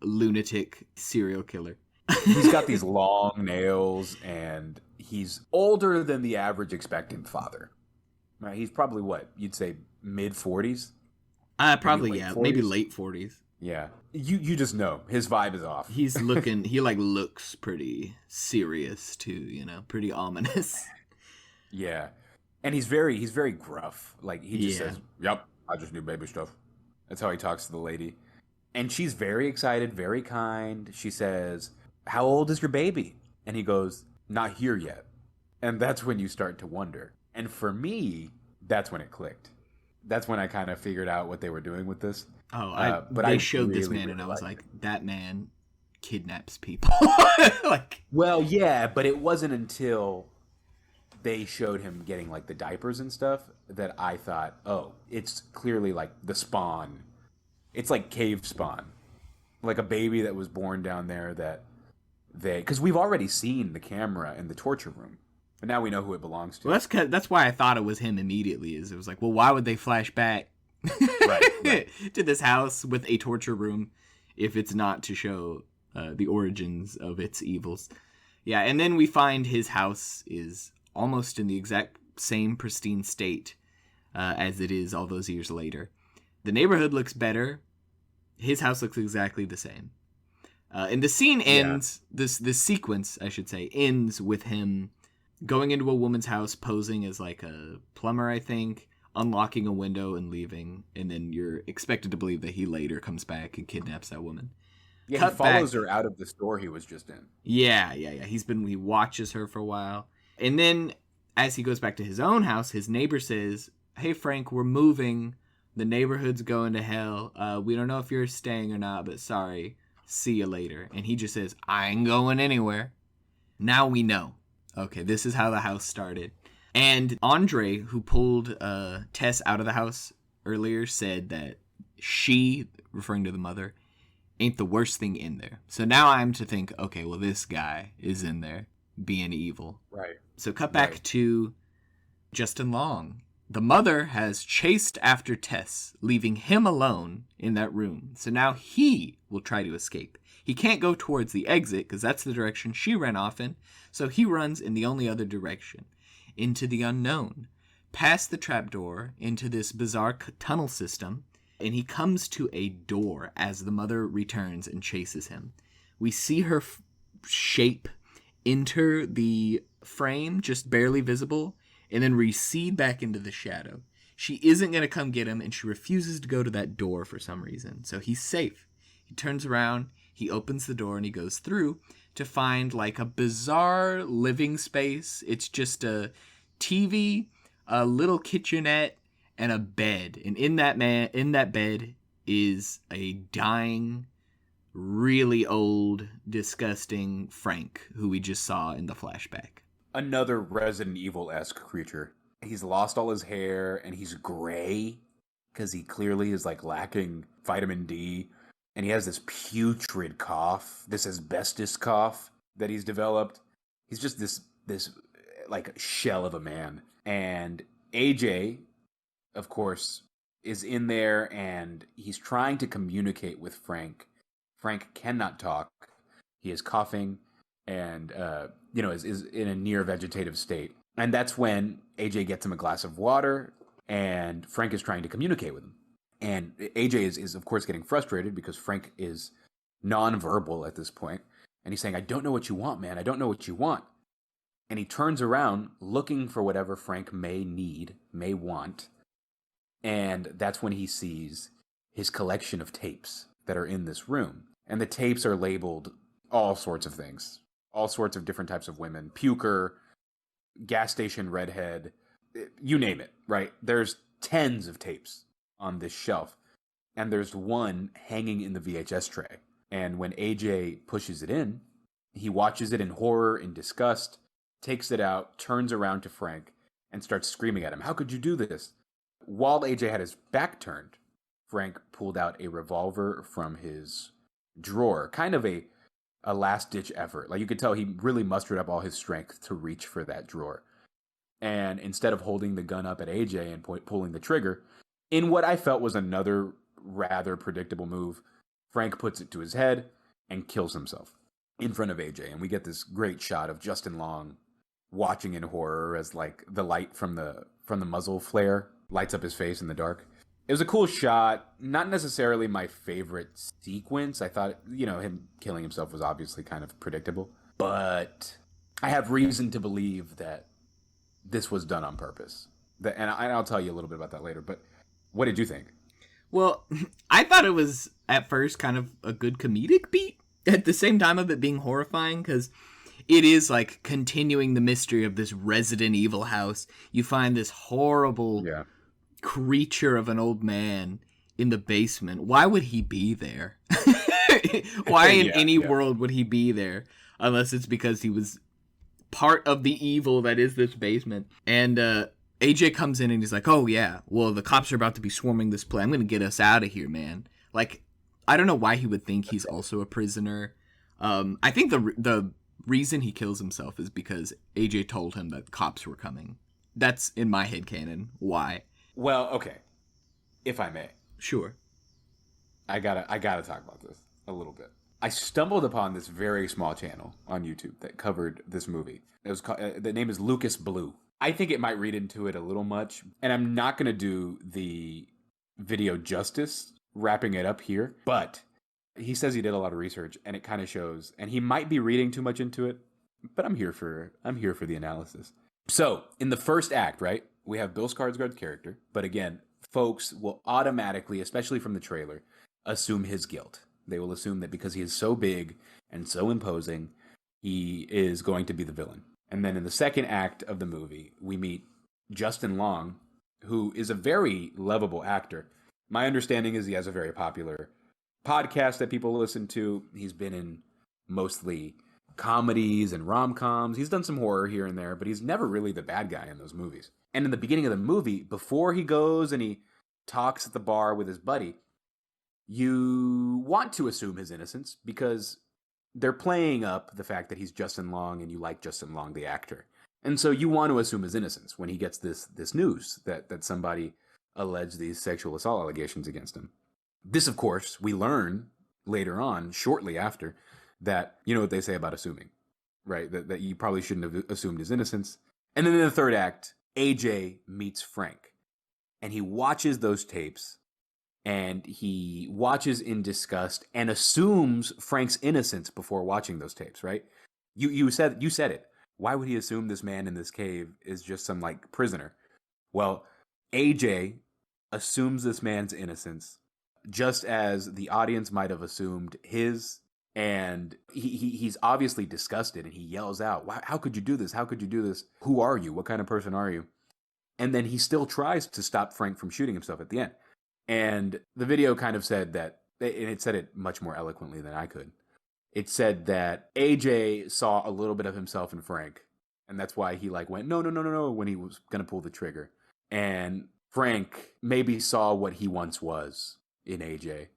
a lunatic serial killer. He's got these long nails, and he's older than the average expectant father. Right? He's probably what? You'd say mid-40s? Probably, yeah. 40s? Maybe late 40s. Yeah. You just know. His vibe is off. He's looking, he looks pretty serious too, pretty ominous. Yeah. And he's very gruff. He just says, "Yep, I just need baby stuff." That's how he talks to the lady. And she's very excited, very kind. She says, "How old is your baby?" And he goes, "Not here yet." And that's when you start to wonder. And for me, that's when it clicked. That's when I kind of figured out what they were doing with this. Oh, they showed really, this man, and I was like, that man kidnaps people. Well, yeah, but it wasn't until they showed him getting the diapers and stuff that I thought, oh, it's clearly the spawn. It's like cave spawn, like a baby that was born down there because we've already seen the camera in the torture room. But now we know who it belongs to. Well, that's why I thought it was him immediately. It was well, why would they flash back right. to this house with a torture room if it's not to show the origins of its evils? Yeah, and then we find his house is almost in the exact same pristine state as it is all those years later. The neighborhood looks better. His house looks exactly the same. And the scene ends, this sequence, I should say, ends with him going into a woman's house, posing as a plumber, I think, unlocking a window and leaving, and then you're expected to believe that he later comes back and kidnaps that woman. Yeah, he follows her out of the store he was just in. Yeah. He watches her for a while. And then, as he goes back to his own house, his neighbor says, "Hey, Frank, we're moving. The neighborhood's going to hell. We don't know if you're staying or not, but sorry. See you later." And he just says, "I ain't going anywhere." Now we know. Okay, this is how the house started. And Andre, who pulled Tess out of the house earlier said that she, referring to the mother, ain't the worst thing in there. So now I'm to think, okay, well, this guy is in there being evil. Right. So cut back to Justin Long. The mother has chased after Tess, leaving him alone in that room. So now he will try to escape. He can't go towards the exit because that's the direction she ran off in. So he runs in the only other direction, into the unknown, past the trapdoor, into this bizarre tunnel system. And he comes to a door as the mother returns and chases him. We see her shape enter the frame, just barely visible, and then recede back into the shadow. She isn't going to come get him, and she refuses to go to that door for some reason. So he's safe. He turns around, he opens the door, and he goes through to find like a bizarre living space. It's just a TV, a little kitchenette, and a bed. And in that bed is a dying, really old, disgusting Frank, who we just saw in the flashback. Another Resident Evil-esque creature. He's lost all his hair, and he's gray, because he clearly is, like, lacking vitamin D. And he has this putrid cough, this asbestos cough that he's developed. He's just this like, shell of a man. And AJ, of course, is in there, and he's trying to communicate with Frank. Frank cannot talk. He is coughing and, is in a near vegetative state. And that's when AJ gets him a glass of water, and Frank is trying to communicate with him. And AJ is of course, getting frustrated because Frank is nonverbal at this point. And he's saying, I don't know what you want, man. I don't know what you want. And he turns around looking for whatever Frank may need, may want. And that's when he sees his collection of tapes that are in this room. And the tapes are labeled all sorts of things. All sorts of different types of women. Puker, gas station redhead, you name it, right? There's tens of tapes on this shelf. And there's one hanging in the VHS tray. And when AJ pushes it in, he watches it in horror and disgust, takes it out, turns around to Frank, and starts screaming at him. How could you do this? While AJ had his back turned, Frank pulled out a revolver from his drawer. Kind of a last-ditch effort. Like, you could tell he really mustered up all his strength to reach for that drawer. And instead of holding the gun up at AJ and pulling the trigger, in what I felt was another rather predictable move, Frank puts it to his head and kills himself in front of AJ. And we get this great shot of Justin Long watching in horror as, like, the light from the muzzle flare lights up his face in the dark. It was a cool shot. Not necessarily my favorite sequence. I thought, him killing himself was obviously kind of predictable. But I have reason to believe that this was done on purpose. And I'll tell you a little bit about that later. But what did you think? Well, I thought it was, at first, kind of a good comedic beat at the same time of it being horrifying, because it is, like, continuing the mystery of this Resident Evil house. You find this horrible creature of an old man in the basement. Why would he be there? Why in any world would he be there? Unless it's because he was part of the evil that is this basement. And AJ comes in and he's like, oh yeah, well, the cops are about to be swarming this place. I'm going to get us out of here, man. Like, I don't know why he would think he's also a prisoner. I think the reason he kills himself is because AJ told him that cops were coming. That's, in my headcanon, why. Well, okay. If I may. Sure. I gotta talk about this a little bit. I stumbled upon this very small channel on YouTube that covered this movie. It was called, the name is Lucas Blue. I think it might read into it a little much, and I'm not going to do the video justice wrapping it up here, but he says he did a lot of research, and it kind of shows, and he might be reading too much into it, but I'm here for the analysis. So, in the first act, right, we have Bill Skarsgård's character, but again, folks will automatically, especially from the trailer, assume his guilt. They will assume that because he is so big and so imposing, he is going to be the villain. And then in the second act of the movie, we meet Justin Long, who is a very lovable actor. My understanding is he has a very popular podcast that people listen to. He's been in mostly comedies and rom-coms. He's done some horror here and there, but he's never really the bad guy in those movies. And in the beginning of the movie, before he goes and he talks at the bar with his buddy, you want to assume his innocence because they're playing up the fact that he's Justin Long and you like Justin Long, the actor. And so you want to assume his innocence when he gets this news that somebody alleged these sexual assault allegations against him. This, of course, we learn later on, shortly after, that you know what they say about assuming, right? That you probably shouldn't have assumed his innocence. And then in the third act, AJ meets Frank. And he watches those tapes, and he watches in disgust and assumes Frank's innocence before watching those tapes, right? You said it. Why would he assume this man in this cave is just some like prisoner? Well, AJ assumes this man's innocence just as the audience might have assumed his, and he's obviously disgusted and he yells out, how could you do this? How could you do this? Who are you? What kind of person are you? And then he still tries to stop Frank from shooting himself at the end. And the video kind of said that, and it said it much more eloquently than I could. It said that AJ saw a little bit of himself in Frank, and that's why he like went, no, when he was going to pull the trigger. And Frank maybe saw what he once was in AJ.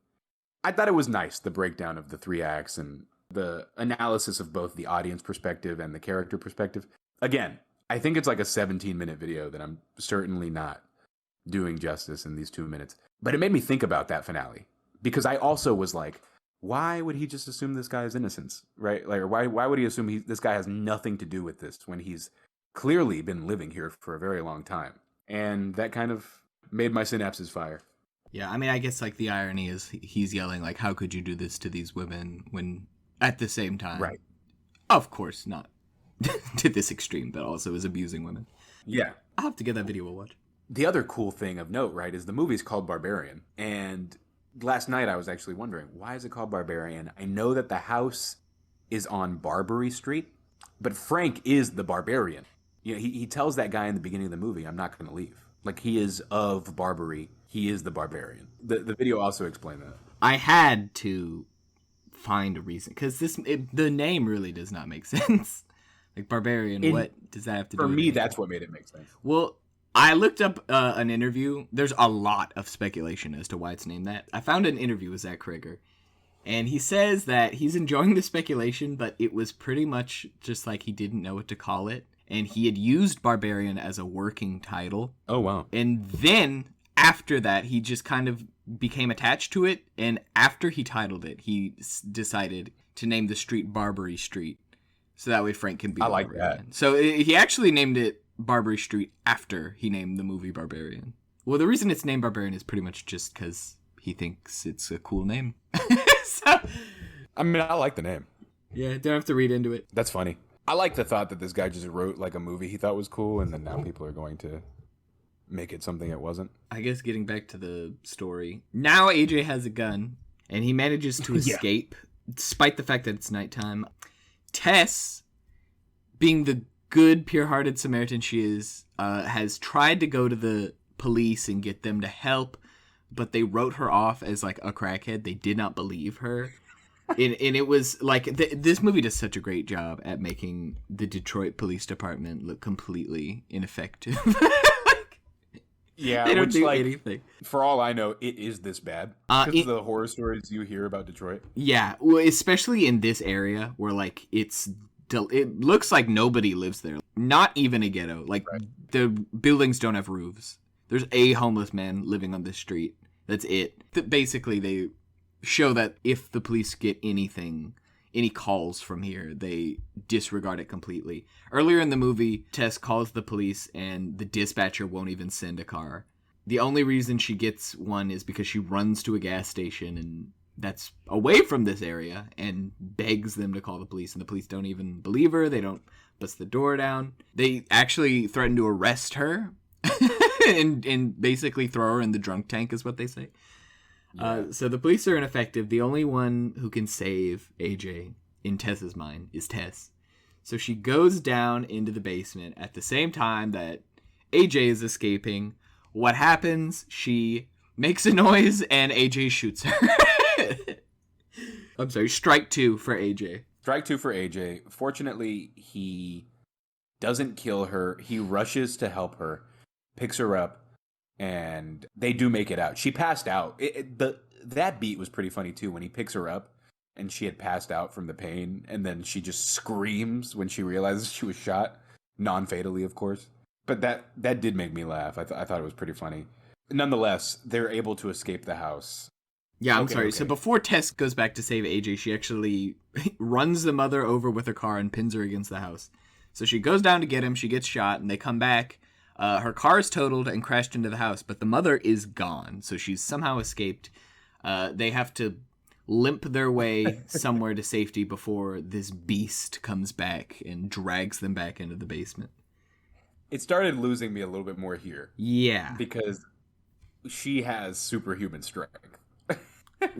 I thought it was nice, the breakdown of the 3 acts and the analysis of both the audience perspective and the character perspective. Again, I think it's like a 17-minute video that I'm certainly not doing justice in these 2 minutes. But it made me think about that finale, because I also was like, why would he just assume this guy's innocence, right? Like, why would he assume this guy has nothing to do with this when he's clearly been living here for a very long time? And that kind of made my synapses fire. Yeah, I mean, I guess like the irony is he's yelling like, how could you do this to these women when at the same time, right? Of course not to this extreme, but also is abusing women. Yeah. I'll have to give that video a watch. The other cool thing of note, right, is the movie's called Barbarian. And last night I was actually wondering, why is it called Barbarian? I know that the house is on Barbary Street, but Frank is the Barbarian. You know, he tells that guy in the beginning of the movie, I'm not going to leave. Like, he is of Barbary. He is the Barbarian. The video also explained that. I had to find a reason, because the name really does not make sense. Like, Barbarian, what does that have to do with For me, anything? that's what made it make sense. Well, I looked up an interview. There's a lot of speculation as to why it's named that. I found an interview with Zach Cregger, and he says that he's enjoying the speculation, but it was pretty much just like he didn't know what to call it. And he had used Barbarian as a working title. Oh, wow. And then, after that, he just kind of became attached to it. And after he titled it, he decided to name the street Barbary Street. So that way Frank can be I like Barbarian. that. So he actually named it Barbary Street after he named the movie Barbarian. Well, the reason it's named Barbarian is pretty much just because he thinks it's a cool name. So, I mean, I like the name. Yeah, don't have to read into it. That's funny. I like the thought that this guy just wrote like a movie he thought was cool, and then now people are going to make it something it wasn't. I guess getting back to the story. Now AJ has a gun, and he manages to escape, despite the fact that it's nighttime. Tess, being the good, pure-hearted Samaritan she is, has tried to go to the police and get them to help, but they wrote her off as like a crackhead. They did not believe her. And it was like, this movie does such a great job at making the Detroit Police Department look completely ineffective. Yeah, they don't which, do like, anything. For all I know, it is this bad. Because of the horror stories you hear about Detroit. Yeah, well, especially in this area where like it looks like nobody lives there. Not even a ghetto. Like, right. The buildings don't have roofs. There's a homeless man living on this street. That's it. Basically, they show that if the police get any calls from here, they disregard it completely. Earlier in the movie, Tess calls the police and the dispatcher won't even send a car. The only reason she gets one is because she runs to a gas station and that's away from this area and begs them to call the police, and the police don't even believe her. They don't bust the door down. They actually threaten to arrest her and basically throw her in the drunk tank is what they say. Yeah. So the police are ineffective. The only one who can save AJ, in Tess's mind, is Tess. So she goes down into the basement at the same time that AJ is escaping. What happens? She makes a noise and AJ shoots her. I'm sorry, strike 2 for AJ. Strike 2 for AJ. Fortunately, he doesn't kill her. He rushes to help her, picks her up, and they do make it out. She passed out. That beat was pretty funny too when he picks her up and she had passed out from the pain, and then she just screams when she realizes she was shot, non-fatally, of course. But that did make me laugh. I thought it was pretty funny. Nonetheless, they're able to escape the house. Yeah, I'm sorry. Okay. So before Tess goes back to save AJ, she actually runs the mother over with her car and pins her against the house. So she goes down to get him, she gets shot, and they come back. Her car is totaled and crashed into the house, but the mother is gone, so she's somehow escaped. They have to limp their way somewhere to safety before this beast comes back and drags them back into the basement. It started losing me a little bit more here. Yeah. Because she has superhuman strength.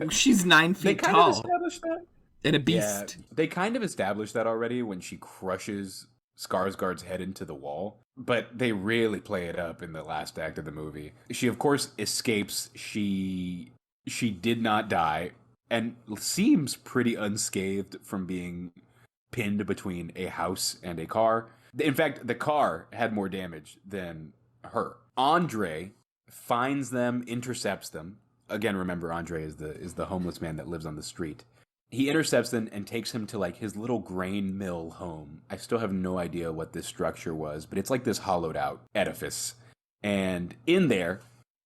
She's 9 feet tall. They kind of established that. And a beast. Yeah, they kind of established that already when she crushes Skarsgård's head into the wall. But they really play it up in the last act of the movie. She, of course, escapes. She did not die and seems pretty unscathed from being pinned between a house and a car. In fact, the car had more damage than her. Andre finds them, intercepts them. Again, remember, Andre is the homeless man that lives on the street. He intercepts them and takes him to like his little grain mill home. I still have no idea what this structure was, but it's like this hollowed out edifice. And in there,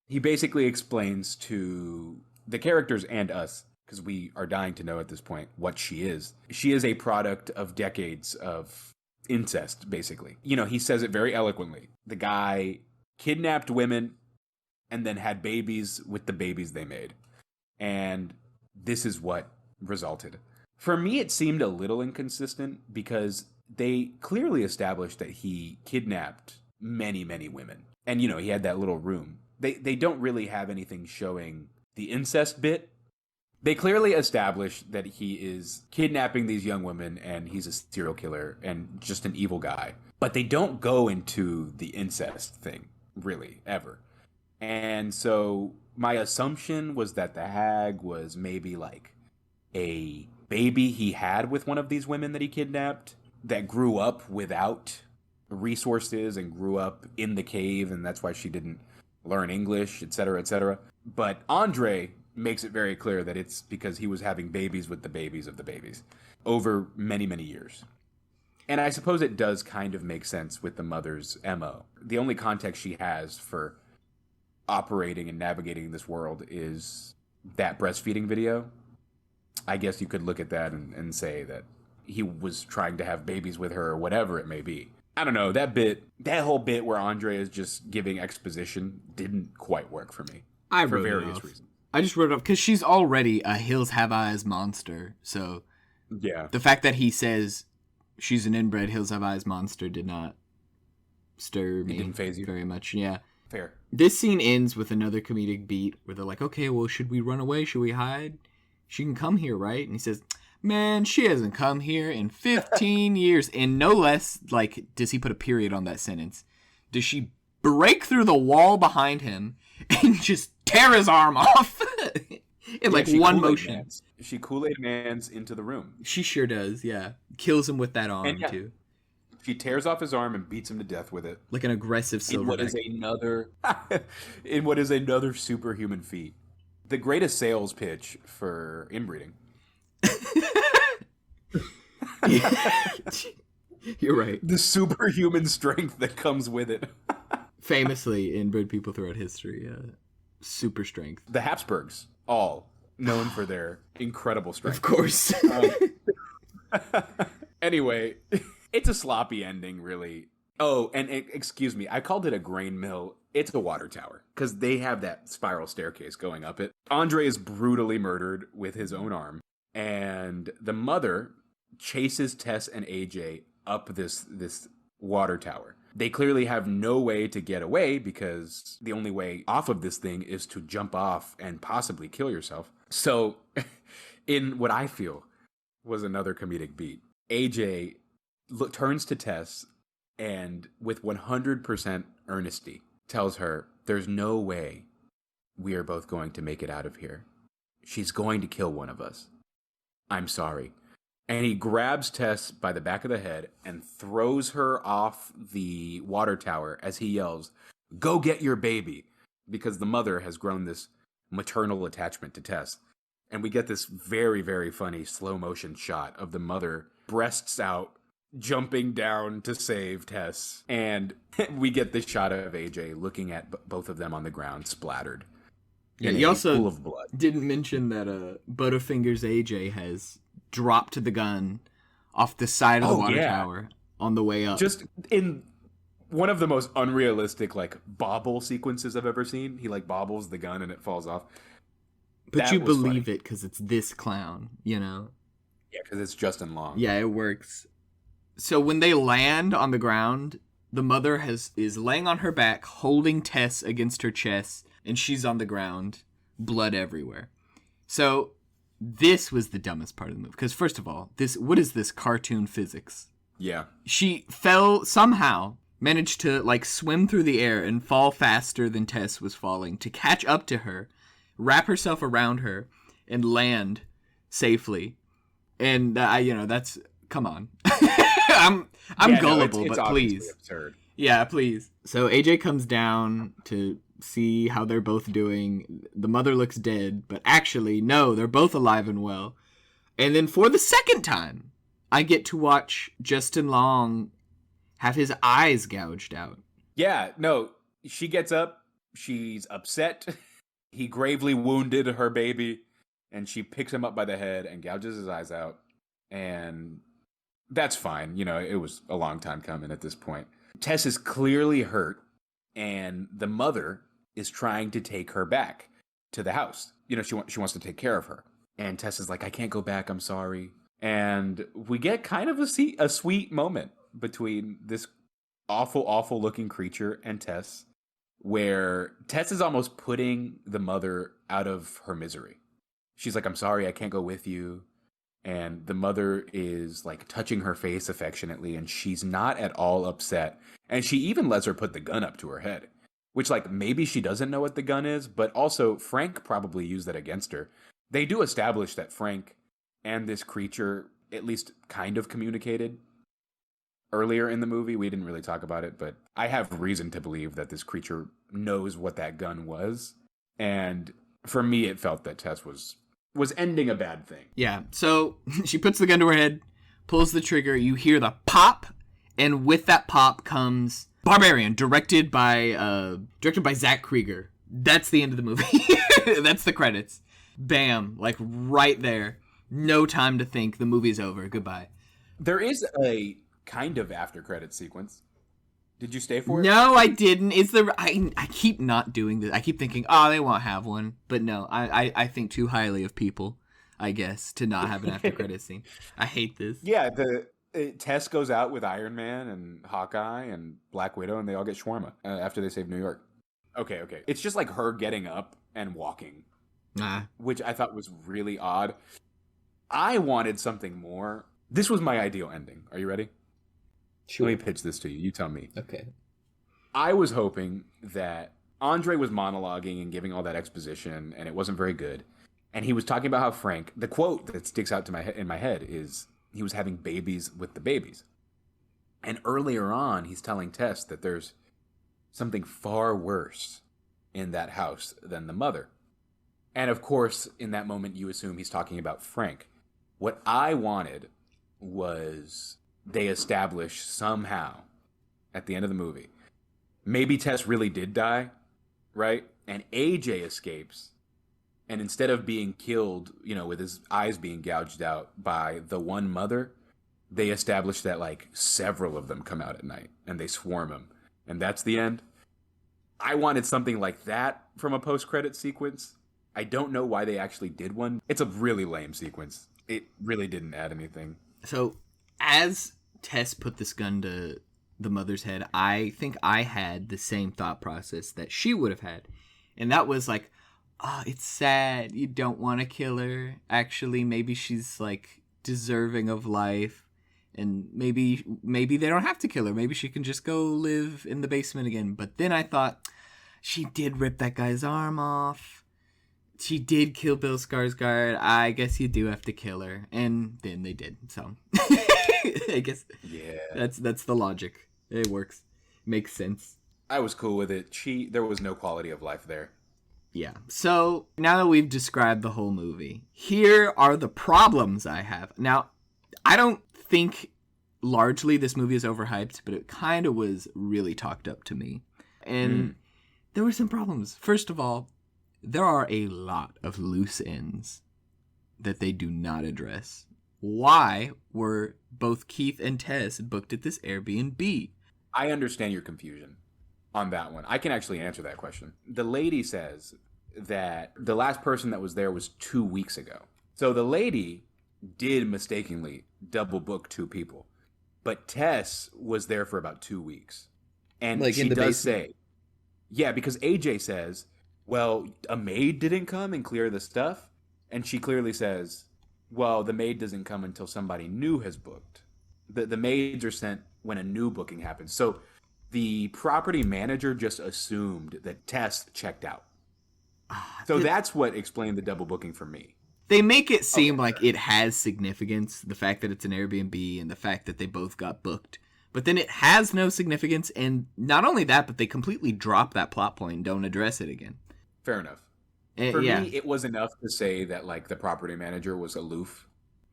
he basically explains to the characters and us, because we are dying to know at this point what she is. She is a product of decades of incest, basically. You know, he says it very eloquently. The guy kidnapped women and then had babies with the babies they made. And this is what resulted. For me, it seemed a little inconsistent because they clearly established that he kidnapped many, many women. And, you know, he had that little room. They don't really have anything showing the incest bit. They clearly establish that he is kidnapping these young women and he's a serial killer and just an evil guy. But they don't go into the incest thing, really, ever. And so my assumption was that the hag was maybe like a baby he had with one of these women that he kidnapped that grew up without resources and grew up in the cave, and that's why she didn't learn English, etc., etc. But Andre makes it very clear that it's because he was having babies with the babies of the babies over many, many years. And I suppose it does kind of make sense with the mother's MO. The only context she has for operating and navigating this world is that breastfeeding video. I guess you could look at that and say that he was trying to have babies with her or whatever it may be. I don't know, that whole bit where Andre is just giving exposition didn't quite work for me. For various reasons. I just wrote it up because she's already a Hills Have Eyes monster. So yeah, the fact that he says she's an inbred Hills Have Eyes monster did not stir me. It didn't faze you very much. Yeah. Fair. This scene ends with another comedic beat where they're like, okay, well, should we run away? Should we hide? She can come here, right? And he says, man, she hasn't come here in 15 years. And no less, like, does he put a period on that sentence? Does she break through the wall behind him and just tear his arm off in like one motion? She Kool-Aid Mans into the room. She sure does, yeah. Kills him with that arm, too. She tears off his arm and beats him to death with it. Like an aggressive silverback. In what is another superhuman feat. The greatest sales pitch for inbreeding. You're right. The superhuman strength that comes with it. Famously, inbred people throughout history, super strength. The Habsburgs, all known for their incredible strength. Of course. Anyway, it's a sloppy ending, really. Oh, and excuse me, I called it a grain mill. It's a water tower, because they have that spiral staircase going up it. Andre is brutally murdered with his own arm, and the mother chases Tess and AJ up this water tower. They clearly have no way to get away, because the only way off of this thing is to jump off and possibly kill yourself. So, in what I feel was another comedic beat, AJ turns to Tess and with 100% earnesty tells her, there's no way we are both going to make it out of here. She's going to kill one of us. I'm sorry. And he grabs Tess by the back of the head and throws her off the water tower as he yells, go get your baby. because the mother has grown this maternal attachment to Tess. And we get this very, very funny slow motion shot of the mother, breasts out, jumping down to save Tess. And we get this shot of AJ looking at both of them on the ground, splattered. Yeah, he also pool of blood. Didn't mention that Butterfingers AJ has dropped the gun off the side of the water tower on the way up. Just in one of the most unrealistic, like, bobble sequences I've ever seen. He, like, bobbles the gun and it falls off. But you believe it because it's this clown, you know? Yeah, because it's Justin Long. Yeah, it works. So when they land on the ground, the mother is laying on her back, holding Tess against her chest, and she's on the ground, blood everywhere. So this was the dumbest part of the movie. Because first of all, what is this cartoon physics? Yeah. She somehow managed to, like, swim through the air and fall faster than Tess was falling to catch up to her, wrap herself around her, and land safely. And that's, come on. I'm gullible, it's but please. Absurd. Yeah, please. So AJ comes down to see how they're both doing. The mother looks dead, but actually, no, they're both alive and well. And then for the second time, I get to watch Justin Long have his eyes gouged out. Yeah, no, she gets up, she's upset. He gravely wounded her baby, and she picks him up by the head and gouges his eyes out. And that's fine. You know, it was a long time coming at this point. Tess is clearly hurt, and the mother is trying to take her back to the house. You know, she wants to take care of her. And Tess is like, I can't go back, I'm sorry. And we get kind of a sweet moment between this awful, awful looking creature and Tess, where Tess is almost putting the mother out of her misery. She's like, I'm sorry, I can't go with you. And the mother is, like, touching her face affectionately, and she's not at all upset. And she even lets her put the gun up to her head, which, like, maybe she doesn't know what the gun is, but also Frank probably used that against her. They do establish that Frank and this creature at least kind of communicated earlier in the movie. We didn't really talk about it, but I have reason to believe that this creature knows what that gun was. And for me, it felt that Tess was ending a bad thing. Yeah, so she puts the gun to her head, pulls the trigger, you hear the pop, and with that pop comes Barbarian, directed by Zach Cregger. That's the end of the movie. That's the credits. Bam, like right there. No time to think. The movie's over. Goodbye. There is a kind of after credit sequence. Did you stay for it? No, I didn't. I keep not doing this. I keep thinking, they won't have one. But no, I think too highly of people, I guess, to not have an after credit scene. I hate this. Yeah, Tess goes out with Iron Man and Hawkeye and Black Widow, and they all get shawarma after they save New York. Okay. It's just like her getting up and walking, which I thought was really odd. I wanted something more. This was my ideal ending. Are you ready? Sure. Let me pitch this to you. You tell me. Okay. I was hoping that Andre was monologuing and giving all that exposition, and it wasn't very good. And he was talking about how Frank, the quote that sticks out to in my head is, he was having babies with the babies. And earlier on, he's telling Tess that there's something far worse in that house than the mother. And of course, in that moment, you assume he's talking about Frank. What I wanted was they establish somehow at the end of the movie, maybe Tess really did die, right? And AJ escapes. And instead of being killed, you know, with his eyes being gouged out by the one mother, they establish that, like, several of them come out at night and they swarm him. And that's the end. I wanted something like that from a post-credit sequence. I don't know why they actually did one. It's a really lame sequence. It really didn't add anything. So, as Tess put this gun to the mother's head, I think I had the same thought process that she would have had. And that was like, it's sad. You don't want to kill her. Actually, maybe she's, like, deserving of life. And maybe they don't have to kill her. Maybe she can just go live in the basement again. But then I thought, she did rip that guy's arm off. She did kill Bill Skarsgård. I guess you do have to kill her. And then they did. So, I guess yeah, that's the logic. It works. Makes sense. I was cool with it. There was no quality of life there. Yeah. So now that we've described the whole movie, here are the problems I have. Now, I don't think largely this movie is overhyped, but it kind of was really talked up to me. And there were some problems. First of all, there are a lot of loose ends that they do not address. Why were both Keith and Tess booked at this Airbnb? I understand your confusion on that one. I can actually answer that question. The lady says that the last person that was there was 2 weeks ago. So the lady did mistakenly double book 2 people. But Tess was there for about 2 weeks. And like she does say, yeah, because AJ says, well, a maid didn't come and clear the stuff. And she clearly says, well, the maid doesn't come until somebody new has booked. The maids are sent when a new booking happens. So the property manager just assumed that Tess checked out. So that's what explained the double booking for me. They make it seem like it has significance, the fact that it's an Airbnb and the fact that they both got booked. But then it has no significance, and not only that, but they completely drop that plot point and don't address it again. Fair enough. For me, it was enough to say that like the property manager was aloof,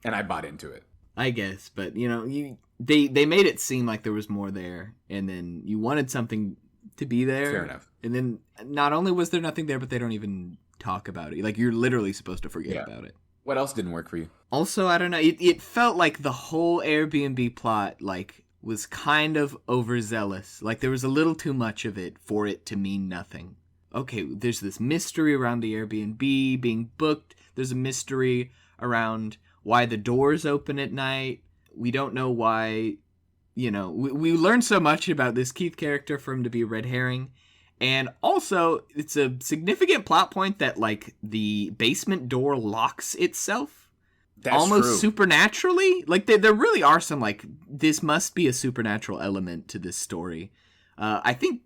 and I bought into it. I guess, but they made it seem like there was more there, and then you wanted something to be there. Fair enough. And then not only was there nothing there, but they don't even talk about it. Like, you're literally supposed to forget about it. What else didn't work for you? Also, I don't know. It felt like the whole Airbnb plot was kind of overzealous. Like, there was a little too much of it for it to mean nothing. Okay, there's this mystery around the Airbnb being booked. There's a mystery around why the doors open at night. We don't know why, we learned so much about this Keith character for him to be a red herring. And also, it's a significant plot point that, like, the basement door locks itself. That's almost true. Supernaturally. Like, there really are some, like, this must be a supernatural element to this story. I think,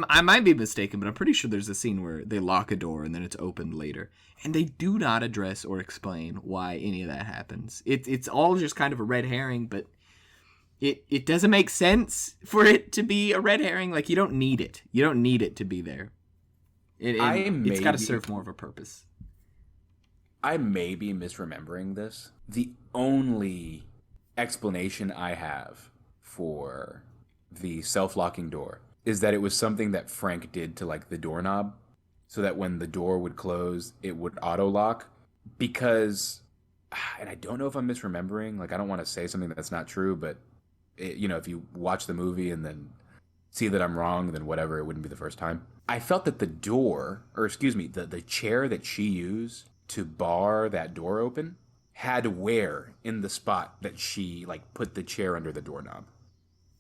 I might be mistaken, but I'm pretty sure there's a scene where they lock a door and then it's opened later. And they do not address or explain why any of that happens. It's all just kind of a red herring, but it doesn't make sense for it to be a red herring. Like, you don't need it. You don't need it to be there. It's got to serve more of a purpose. I may be misremembering this. The only explanation I have for the self-locking door is that it was something that Frank did to, like, the doorknob so that when the door would close, it would auto-lock. Because, and I don't know if I'm misremembering, like, I don't want to say something that's not true, but, if you watch the movie and then see that I'm wrong, then whatever, it wouldn't be the first time. I felt that the chair that she used to bar that door open had wear in the spot that she, like, put the chair under the doorknob.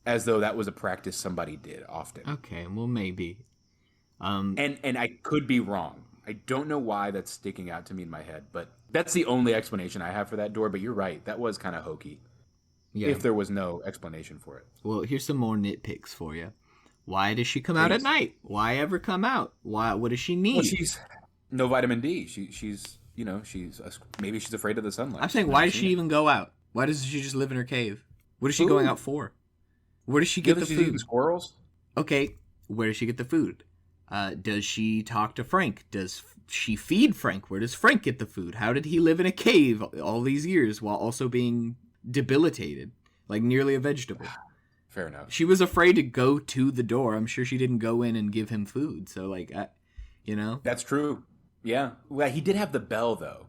As though that was a practice somebody did often. Okay, well, maybe. And I could be wrong. I don't know why that's sticking out to me in my head, but that's the only explanation I have for that door. But you're right, that was kind of hokey. Yeah. If there was no explanation for it. Well, here's some more nitpicks for you. Why does she come out at night? Why ever come out? What does she need? Well, she's no vitamin D. She's maybe she's afraid of the sunlight. I'm saying, why does she even go out? Why doesn't she just live in her cave? What is she going out for? Where does she get the food? Squirrels? Okay, where does she get the food? Does she talk to Frank? Does she feed Frank? Where does Frank get the food? How did he live in a cave all these years while also being debilitated, like nearly a vegetable? Fair enough. She was afraid to go to the door. I'm sure she didn't go in and give him food. So, like, That's true. Yeah. Well, he did have the bell, though.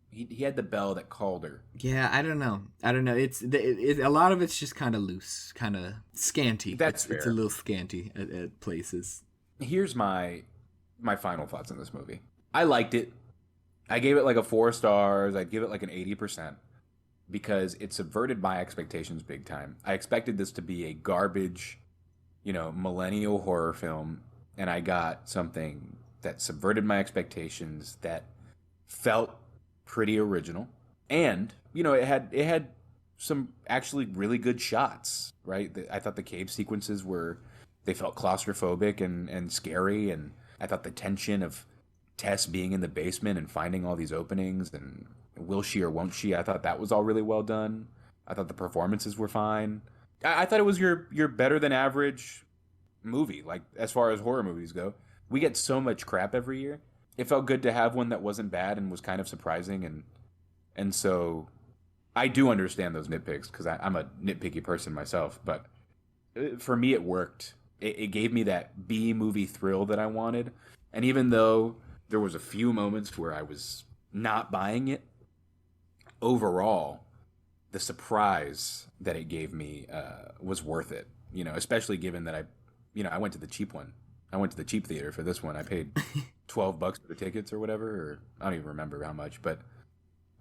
He had the bell that called her. Yeah, I don't know. It's a lot of it's just kind of loose, kind of scanty. That's fair. It's a little scanty at places. Here's my final thoughts on this movie. I liked it. I gave it like a 4 stars. I'd give it like an 80% because it subverted my expectations big time. I expected this to be a garbage, millennial horror film, and I got something that subverted my expectations that felt pretty original, and it had some actually really good shots, right? I thought the cave sequences they felt claustrophobic and scary, and I thought the tension of Tess being in the basement and finding all these openings and will she or won't she, I thought that was all really well done. I thought the performances were fine. I thought it was your better than average movie. Like, as far as horror movies go, we get so much crap every year. It felt good to have one that wasn't bad and was kind of surprising, and so I do understand those nitpicks because I'm a nitpicky person myself. But for me, it worked. It gave me that B movie thrill that I wanted, and even though there was a few moments where I was not buying it, overall, the surprise that it gave me was worth it. Especially given that I went to the cheap one. I went to the cheap theater for this one. I paid $12 for the tickets or whatever, or I don't even remember how much, but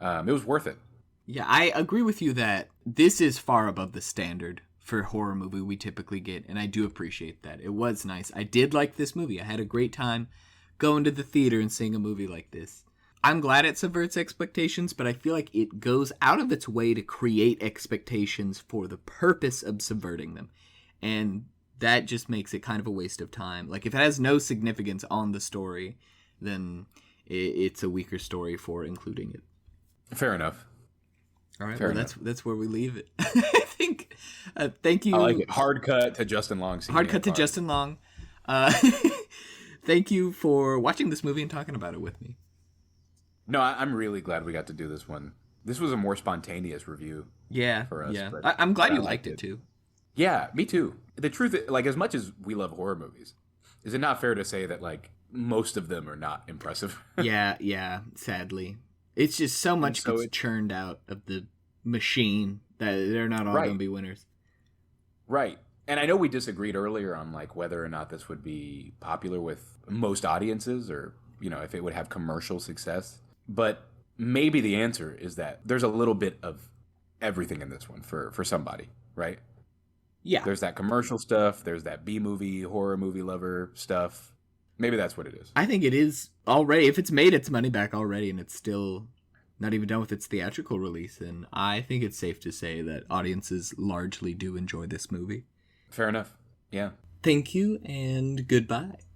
it was worth it. Yeah, I agree with you that this is far above the standard for horror movie we typically get, and I do appreciate that. It was nice. I did like this movie. I had a great time going to the theater and seeing a movie like this. I'm glad it subverts expectations, but I feel like it goes out of its way to create expectations for the purpose of subverting them. And that just makes it kind of a waste of time. Like, if it has no significance on the story, then it's a weaker story for including it. Fair enough. All right, that's where we leave it. I think. Thank you. I like it. Hard cut to Justin Long. Hard cut to Justin Long. Thank you for watching this movie and talking about it with me. No, I'm really glad we got to do this one. This was a more spontaneous review. Yeah, for us. Yeah. I'm glad you liked it too. Yeah, me too. The truth, like, as much as we love horror movies, is it not fair to say that, like, most of them are not impressive? Yeah, sadly. It's just so much gets churned out of the machine that they're not all going to be winners. Right. And I know we disagreed earlier on, like, whether or not this would be popular with most audiences or, if it would have commercial success. But maybe the answer is that there's a little bit of everything in this one for somebody, right? Yeah. There's that commercial stuff. There's that B-movie, horror movie lover stuff. Maybe that's what it is. I think it is already. If it's made its money back already and it's still not even done with its theatrical release, then I think it's safe to say that audiences largely do enjoy this movie. Fair enough. Yeah. Thank you and goodbye.